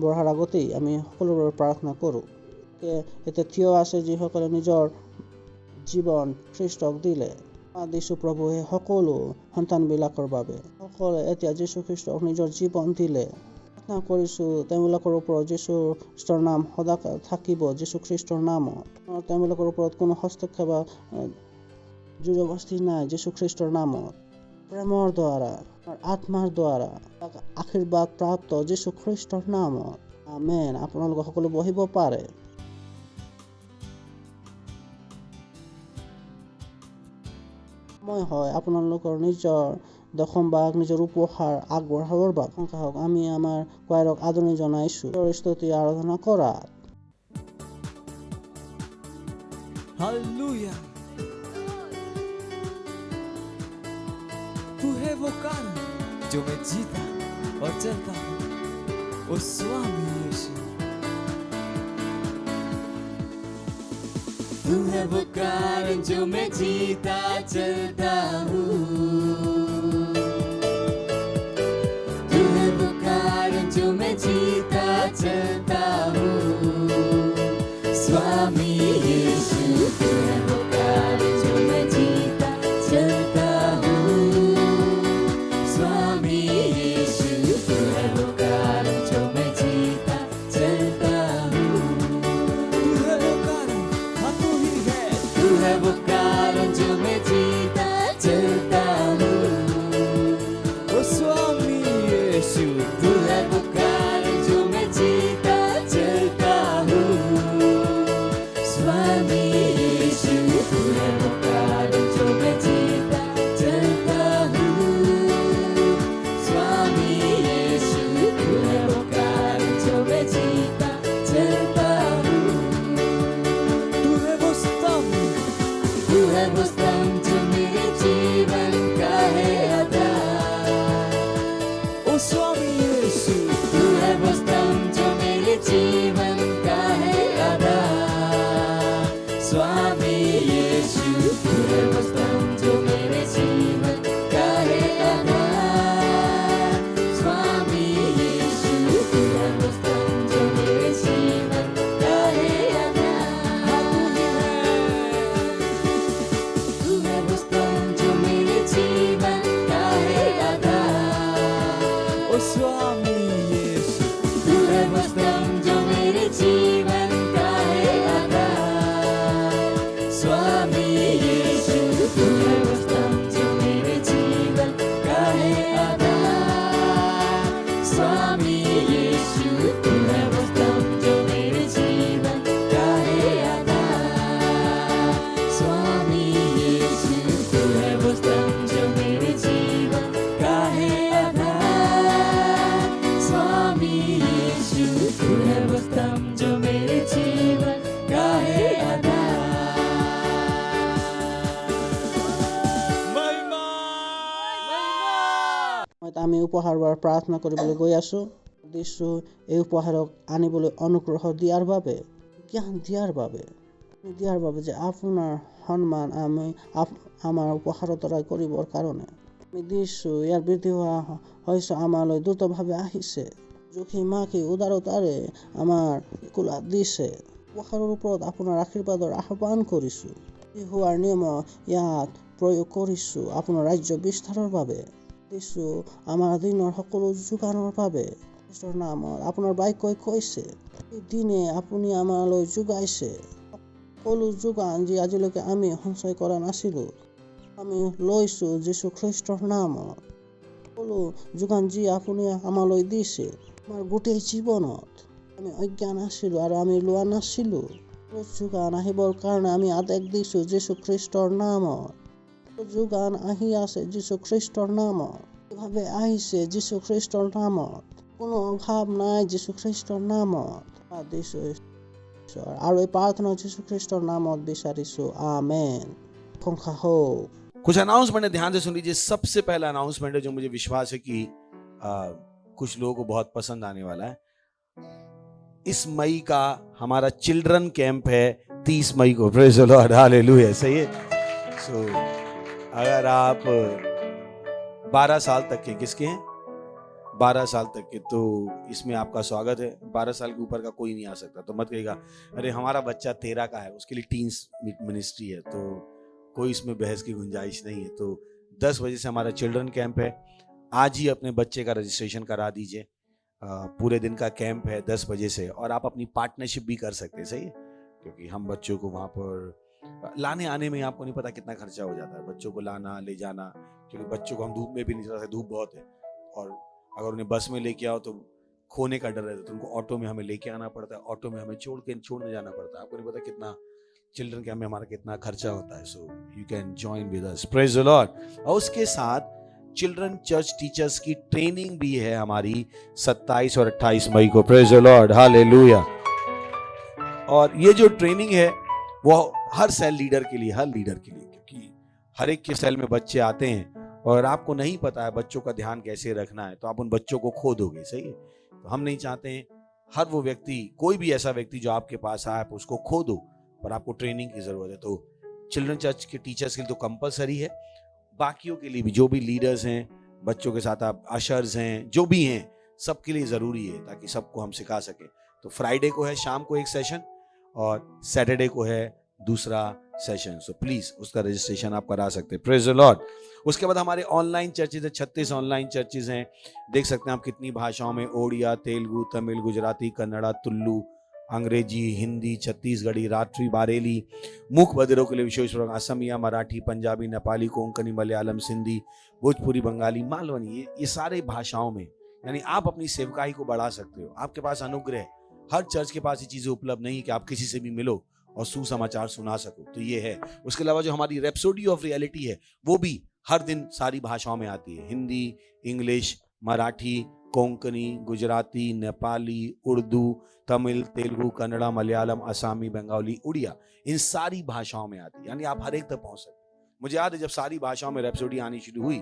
বঢ়াৰ আগতেই আমি সকলোৰে প্ৰাৰ্থনা কৰোঁ। এতিয়া থিয় আছে যিসকলে নিজৰ জীৱন খ্ৰীষ্টক দিলে। দিছো প্ৰভুৱে সকলো সন্তানবিলাকৰ বাবে, সকলোৱে এতিয়া যীশু খ্ৰীষ্টক নিজৰ জীৱন দিলে। প্ৰাৰ্থনা কৰিছোঁ তেওঁলোকৰ ওপৰত যীশু খ্ৰীষ্টৰ নাম সদা থাকিব। যীশু খ্ৰীষ্টৰ নামত তেওঁলোকৰ ওপৰত কোনো হস্তক্ষেপ বা জোৰজবস্তি নাই। যীশু খ্ৰীষ্টৰ নামত প্ৰেমৰ দ্বাৰা, আত্মাৰ দ্বাৰা আশীৰ্বাদ প্ৰাপ্ত যীশু খ্ৰীষ্টৰ নামত। আমেন। আপোনালোকে সকলো বহিব পাৰে। সময় হয় আপোনালোকৰ নিজৰ দশম ভাগ নিজৰ উপহাৰ আগবঢ়াবৰ বাবে। প্ৰশংসা হওক। আমি আমাৰ কোৱাৰক আদৰণি জনাইছোঁ স্তুতি আৰাধনা কৰাত। हालेलुया। तू है वो कारण जो मैं जीता और चलता हूँ, ओ स्वामी यीशु। तू है वो कारण जो मैं जीता चलता हूँ, तू है वो कारण जो मैं जीता चलता हूँ, स्वामी यीशु। तू है वो कारण जो मैं जीता चलता हूँ, स्वामी यीशु। तू है वो कारण जो मैं जीता चलता हूँ, तू है वो कारण, हाँ तू ही है। तू है वो कारण जो मैं जीता चलता हूँ, ओ स्वामी यीशु। तू है वो कारण जो मैं जीता चलता हूँ, स्वामी यीशु। तू है वो कारण जो मैं जीता चलता हूँ, स्वामी यीशु। तू है वो कारण जो मैं जीता चलता हूँ। तू है वो स्तंभ, तू है वो स्तंभ जो मेरे जीवन का है आधार, ओ स्वामी यीशु। तू है वो स्तंभ जो मेरे जीवन का है आधार, स्वामी यीशु। तू है वो स्तंभ जो मेरे जीवन का है आधार, स्वामी यीशु। तू है वो स्तंभ जो मेरे जीवन का है आधार। तू है वो स्तंभ जो मेरे जीवन का है आधार, ओ स्वामी यीशु। तू है वो स्तंभ जो मेरे जीवन का है आधार, स्वामी यीशु। तू है वो स्तंभ जो मेरे जीवन का है आधार, स्वामी यीशु। तू है वो स्तंभ जो मेरे जीवन का है आधार, स्वामी यीशु। तू है वो स्तंभ जो मेरे जीवन का है आधार, स्वामी यीशु। तू है वो स्तंभ जो मेरे जीवन का है আমি উপহাৰ বাৰ প্ৰাৰ্থনা কৰিবলৈ গৈ আছোঁ। দিছোঁ এই উপহাৰক আনিবলৈ অনুগ্ৰহ দিয়াৰ বাবে, জ্ঞান দিয়াৰ বাবে যে আপোনাৰ সন্মান আমি আমাৰ উপহাৰৰ দ্বাৰাই কৰিবৰ কাৰণে আমি দিছোঁ। ইয়াৰ বৃদ্ধি হোৱা হৈছে আমালৈ দ্ৰুতভাৱে আহিছে। জোখি মাখি উদাৰতাৰে আমাৰ কোলাত দিছে। উপহাৰৰ ওপৰত আপোনাৰ আশীৰ্বাদৰ আহ্বান কৰিছোঁ। হোৱাৰ নিয়ম ইয়াত প্ৰয়োগ কৰিছোঁ আপোনাৰ ৰাজ্য বিস্তাৰৰ বাবে। দিছোঁ আমাৰ দিনৰ সকলো যোগানৰ বাবে। খ্ৰীষ্টৰ নামত আপোনাৰ বাক্যই কৈছে এই দিনে আপুনি আমালৈ যোগাইছে। সকলো যোগান যি আজিলৈকে আমি সঞ্চয় কৰা নাছিলোঁ, আমি লৈছোঁ যীশু খ্ৰীষ্টৰ নামত। সকলো যোগান যি আপুনি আমালৈ দিছে, আমাৰ গোটেই জীৱনত আমি অজ্ঞান আছিলোঁ আৰু আমি লোৱা নাছিলোঁ। যোগান আহিবৰ কাৰণে আমি আদেশ দিছোঁ যীশু খ্ৰীষ্টৰ নামত। যোগান আহি আছে যীশু খ্ৰীষ্টৰ নামত। কিভাৱে আহিছে? যীশু খ্ৰীষ্টৰ নামত। কোনো অভাৱ নাই যীশুখ্ৰীষ্টৰ নামত। ধন্যবাদ দিছোঁ ঈশ্বৰ, আৰু এই প্ৰাৰ্থনা যীশুখ্ৰীষ্টৰ নামত বিচাৰিছোঁ, আমেন। প্ৰশংসা হওক। कुछ अनाउंसमेंट है, ध्यान से सुन लीजिए। सबसे पहला अनाउंसमेंट है जो मुझे विश्वास है कि कुछ लोगों को बहुत पसंद आने वाला है। इस मई का हमारा चिल्ड्रन कैंप है 30 मई को। Praise the Lord, hallelujah. सही है। सो अगर आप 12 साल तक के, किसके हैं 12 साल तक के, तो इसमें आपका स्वागत है। 12 साल के ऊपर का कोई नहीं आ सकता। तो मत कहिएगा अरे हमारा बच्चा 13 का है, उसके लिए टीन्स मिनिस्ट्री है, तो कोई इसमें बहस की गुंजाइश नहीं है। तो 10 बजे से हमारा चिल्ड्रन कैंप है। आज ही अपने बच्चे का रजिस्ट्रेशन करा दीजिए। पूरे दिन का कैंप है 10 बजे से, और आप अपनी पार्टनरशिप भी कर सकते हैं। सही है, क्योंकि हम बच्चों को वहाँ पर लाने आने में आपको नहीं पता कितना खर्चा हो जाता है, बच्चों को लाना ले जाना, क्योंकि बच्चों को हम धूप में भी नहीं चला सकते, धूप बहुत है, और अगर उन्हें बस में लेके आओ तो खोने का डर रहता है, तो उनको ऑटो में हमें लेके आना पड़ता है, ऑटो में हमें छोड़ने जाना पड़ता है। आपको नहीं पता कितना चिल्ड्रन कैंप में हमारा कितना खर्चा होता है। So you can join with us. Praise the Lord. और उसके साथ चिल्ड्रन चर्च टीचर्स की ट्रेनिंग भी है हमारी 27 और 28 मई को। Praise the Lord, hallelujah. और ये जो ट्रेनिंग है वो हर सेल लीडर के लिए, क्योंकि हर एक के सेल में बच्चे आते हैं और आपको नहीं पता है बच्चों का ध्यान कैसे रखना है, तो आप उन बच्चों को खो दोगे। सही है। तो हम नहीं चाहते हैं हर वो व्यक्ति, कोई भी ऐसा व्यक्ति जो आपके पास आए आप उसको खो दो, पर आपको ट्रेनिंग की जरूरत है। तो चिल्ड्रन चर्च के टीचर्स के लिए तो कंपलसरी है, बाकियों के लिए भी, जो भी लीडर्स हैं, बच्चों के साथ आप अशर्स हैं, जो भी हैं, सबके लिए जरूरी है, ताकि सबको हम सिखा सकें। तो फ्राइडे को है शाम को एक सेशन, और सैटरडे को है दूसरा सेशन। सो प्लीज उसका रजिस्ट्रेशन आप करा सकते हैं। Praise the Lord. उसके बाद हमारे ऑनलाइन चर्चेज है, 36 ऑनलाइन चर्चेज हैं। देख सकते हैं आप कितनी भाषाओं में, ओडिया, तेलुगु, तमिल, गुजराती, कन्नड़ा, तुल्लू, अंग्रेजी, हिंदी, छत्तीसगढ़ी, राष्ट्रीय, बारेली, मूक बधिरों के लिए विशेष प्रोग्राम, असमिया, मराठी, पंजाबी, नेपाली, कोंकणी, मलयालम, सिंधी, भोजपुरी, बंगाली, मालवनी, ये सारे भाषाओं में, यानी आप अपनी सेवकाई को बढ़ा सकते हो। आपके पास अनुग्रह है। हर चर्च के पास ये चीजें उपलब्ध नहीं कि आप किसी से भी मिलो और सुसमाचार सुना सको, तो ये है। उसके अलावा जो हमारी रेप्सोडी ऑफ रियलिटी है वो भी हर दिन सारी भाषाओं में आती है। हिंदी, इंग्लिश, मराठी, कोंकणी, गुजराती, नेपाली, उर्दू, तमिल, तेलुगु, कन्नड़ा, मलयालम, असामी, बंगाली, उड़िया, इन सारी भाषाओं में आती है, यानी आप हर एक तक पहुंच सकते। मुझे याद है जब सारी भाषाओं में रेप्सोडी आनी शुरू हुई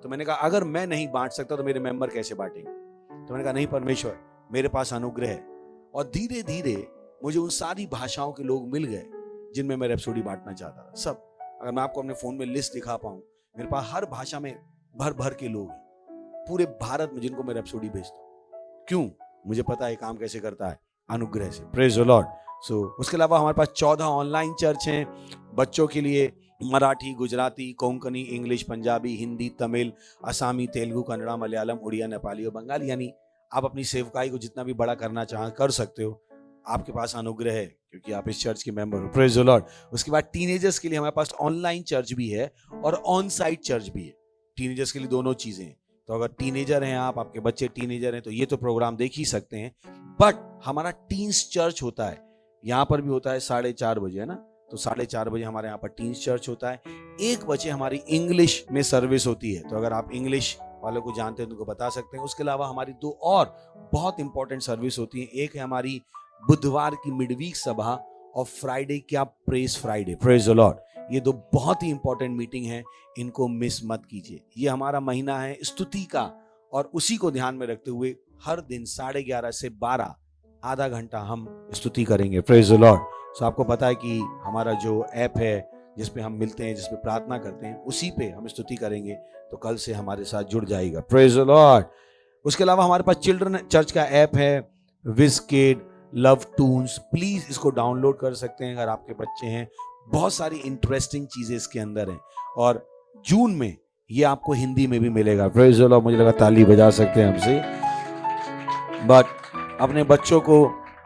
तो मैंने कहा अगर मैं नहीं बांट सकता तो मेरे मेंबर कैसे बांटेंगे। तो मैंने कहा नहीं परमेश्वर, मेरे पास अनुग्रह है। और धीरे धीरे मुझे उन सारी भाषाओं के लोग मिल गए जिनमें मैं रेप्सोडी बांटना चाहता था। सब, अगर मैं आपको अपने फोन में लिस्ट दिखा पाऊं, मेरे पास हर भाषा में भर भर के लोग हैं पूरे भारत में जिनको मैं रेप्सोडी भेजता हूं। क्यों? मुझे पता है काम कैसे करता है, अनुग्रह से। Praise the Lord. सो उसके अलावा हमारे पास 14 ऑनलाइन चर्च हैं बच्चों के लिए, मराठी, गुजराती, कोंकणी, इंग्लिश, पंजाबी, हिंदी, तमिल, असामी, तेलुगु, कन्नड़ा, मलयालम, उड़िया, नेपाली और बंगाली। यानी आप अपनी सेवकाई को जितना भी बड़ा करना चाह कर सकते हो। आपके पास अनुग्रह है क्योंकि आप इस चर्च के मेंबर हो। Praise the Lord. उसके बाद टीनेजर्स के लिए हमारे पास ऑनलाइन चर्च भी है और ऑन साइट चर्च भी है। टीनेजर्स के लिए दोनों चीजें हैं। तो अगर टीनेजर हैं आप, आपके बच्चे टीनेजर हैं, तो ये तो प्रोग्राम देख ही सकते हैं। बट हमारा टीन्स चर्च होता है, यहाँ पर भी होता है 4:30 बजे, है ना। तो 4:30 बजे हमारे यहाँ पर टीन्स चर्च होता है। 1 बजे हमारी इंग्लिश में सर्विस होती है। तो अगर आप इंग्लिश वालों को जानते हैं तो उनको बता सकते हैं। उसके अलावा हमारी 2 और बहुत इंपॉर्टेंट सर्विस होती है। एक है हमारी बुधवार की मिडवीक सभा और फ्राइडे क्या press Friday. Praise the Lord. ये 2 बहुत ही इंपॉर्टेंट मीटिंग है, इनको मिस मत कीजिए। ये हमारा महीना है स्तुति का, और उसी को ध्यान में रखते हुए हर दिन 11:30 से 12 आधा घंटा हम स्तुति करेंगे। Praise the Lord. सो आपको पता है कि हमारा जो ऐप है जिसपे हम मिलते हैं, जिसपे प्रार्थना करते हैं, उसी पे हम स्तुति करेंगे। तो कल से हमारे साथ जुड़ जाएगा। Praise the Lord. उसके अलावा हमारे पास चिल्ड्रन चर्च का ऐप है, विज़किड, लव टून्स। प्लीज इसको डाउनलोड कर सकते हैं अगर आपके बच्चे हैं। बहुत सारी इंटरेस्टिंग चीजें इसके अंदर हैं, और जून में ये आपको हिंदी में भी मिलेगा। Praise the Lord. मुझे लगा ताली बजा सकते हैं हमसे। बट अपने बच्चों को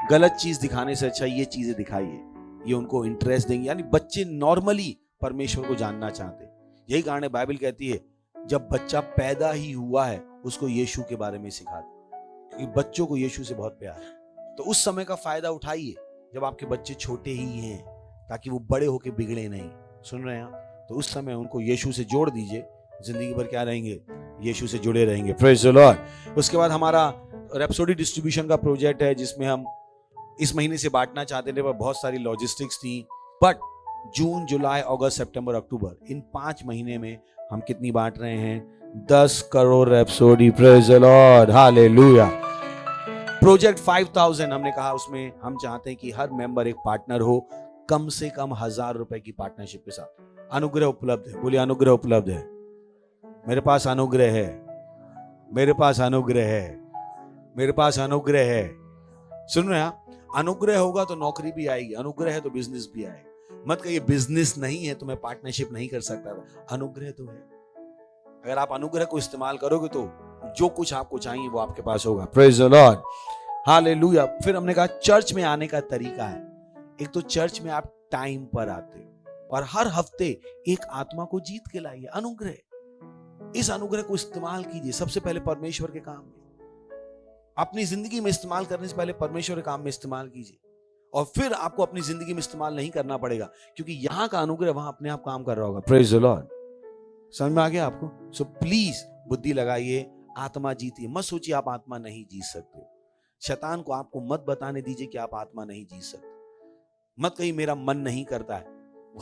गलत चीज दिखाने से अच्छा ये चीजें दिखाइए, ये उनको इंटरेस्ट देंगे। यानी बच्चे नॉर्मली परमेश्वर को जानना चाहते। यही कारण है बाइबल कहती है जब बच्चा पैदा ही हुआ है उसको यीशु के बारे में सिखा दो, क्योंकि बच्चों को यीशु से बहुत प्यार है। तो उस समय का फायदा उठाइए जब आपके बच्चे छोटे ही हैं, ताकि वो बड़े होके बिगड़े नहीं। सुन रहे हैं आप? तो उस समय उनको यीशु से जोड़ दीजिए, जिंदगी भर क्या रहेंगे, यीशु से जुड़े रहेंगे। Praise the Lord. उसके बाद हमारा रेप्सोडी डिस्ट्रीब्यूशन का प्रोजेक्ट है जिसमें हम इस महीने से बांटना चाहते थे, पर बहुत सारी लॉजिस्टिक्स थी। बट जून, जुलाई, अगस्त, सितंबर, अक्टूबर, इन 5 महीने में हम कितनी बांट रहे हैं? 10 crore rhapsody. Praise the Lord, hallelujah. Project 5000 हमने कहा, उसमें हम चाहते हैं कि हर मेंबर एक पार्टनर हो, कम से कम 1000 रुपए की पार्टनरशिप के साथ। अनुग्रह उपलब्ध है, बोलिए अनुग्रह उपलब्ध है। मेरे पास अनुग्रह है, मेरे पास अनुग्रह है, मेरे पास अनुग्रह है। सुन रहे हैं आप? अनुग्रह होगा तो नौकरी भी आएगी, अनुग्रह है तो बिजनेस भी आएगा। मत कहिए बिजनेस नहीं है तो मैं पार्टनरशिप नहीं कर सकता, अनुग्रह तो है। अगर आप अनुग्रह को इस्तेमाल करोगे तो जो कुछ आपको चाहिए वो आपके पास होगा। Praise the Lord, hallelujah. फिर हमने कहा चर्च में आने का तरीका है। एक तो चर्च में आप टाइम पर आते हो और हर हफ्ते एक आत्मा को जीत के लाइए। अनुग्रह, इस अनुग्रह को इस्तेमाल कीजिए सबसे पहले परमेश्वर के काम में। अपनी जिंदगी में इस्तेमाल करने से पहले परमेश्वर के काम में इस्तेमाल कीजिए, और फिर आपको अपनी जिंदगी में इस्तेमाल नहीं करना पड़ेगा, क्योंकि यहां का अनुग्रह वहां अपने आप काम कर रहा होगा। प्रेज द लॉर्ड, समझ में आ गया आपको? सो प्लीज बुद्धि लगाइए, आत्मा जीतिए। मत सोचिए आप आत्मा नहीं जीत सकते। शैतान को आपको मत बताने दीजिए कि आप आत्मा नहीं जीत सकते। मत कहिए मेरा मन नहीं करता है।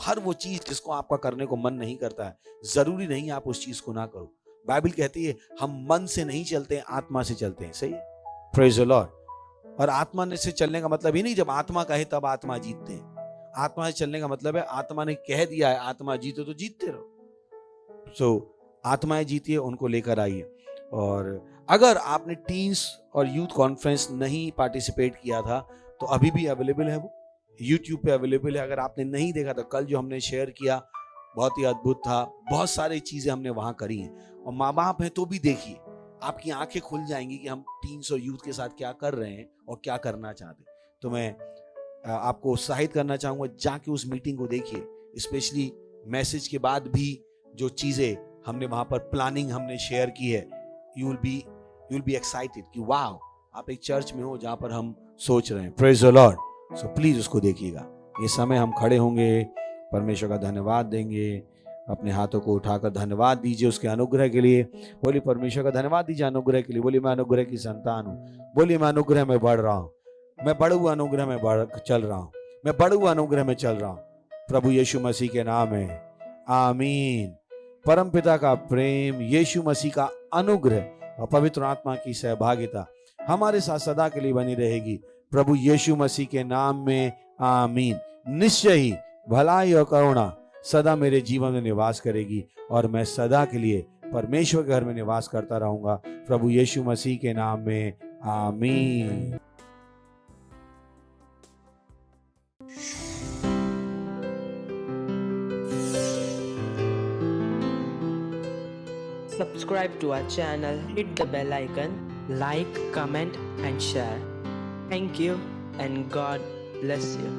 हर वो चीज जिसको आपका करने को मन नहीं करता है, जरूरी नहीं आप उस चीज को ना करो। बाइबल कहती है हम मन से नहीं चलते, आत्मा से चलते हैं। सही है? Praise the Lord. और आत्मा से चलने का मतलब ही नहीं जब आत्मा कहे तब आत्मा जीतते हैं। आत्मा से चलने का मतलब है आत्मा ने कह दिया है आत्मा जीतो तो जीतते रहो। सो आत्माएं जीतिए, उनको लेकर आइए। और अगर आपने टीन्स और यूथ कॉन्फ्रेंस नहीं पार्टिसिपेट किया था तो अभी भी अवेलेबल है, वो YouTube पे अवेलेबल है। अगर आपने नहीं देखा तो कल जो हमने शेयर किया बहुत ही अद्भुत था। बहुत सारी चीजें हमने वहां करी हैं, और माँ बाप हैं तो भी देखिए, आपकी आंखें खुल जाएंगी कि हम टीन्स और यूथ के साथ क्या कर रहे हैं और क्या करना चाहते हैं। तो मैं आपको उत्साहित करना चाहूंगा, जाके उस मीटिंग को देखिए। स्पेशली मैसेज के बाद भी जो चीजें हमने वहां पर प्लानिंग हमने शेयर की है, यू विल बी एक्साइटेड कि वाह, आप एक चर्च में हो जहां पर हम सोच रहे हैं। Praise the Lord. So please उसको देखिएगा। ये समय हम खड़े होंगे, परमेश्वर का धन्यवाद देंगे। अपने हाथों को उठाकर धन्यवाद दीजिए उसके अनुग्रह के लिए। बोलिए परमेश्वर का धन्यवाद दीजिए अनुग्रह के लिए। बोलिए मैं अनुग्रह की संतान हूँ। बोलिए मैं अनुग्रह में बढ़ रहा हूँ, मैं बढ़ हुआ अनुग्रह में चल रहा हूँ, मैं बढ़ हुआ अनुग्रह में चल रहा हूँ। प्रभु यीशु मसीह के नाम में आमीन। परम पिता का प्रेम, यीशु मसीह का अनुग्रह और पवित्र आत्मा की सहभागिता हमारे साथ सदा के लिए बनी रहेगी। प्रभु यीशु मसीह के नाम में आमीन। निश्चय ही भलाई और करुणा सदा मेरे जीवन में निवास करेगी, और मैं सदा के लिए परमेश्वर के घर में निवास करता रहूंगा। प्रभु यीशु मसीह के नाम में आमीन। Subscribe to our channel, hit the bell icon, like, comment and share. Thank you and God bless you.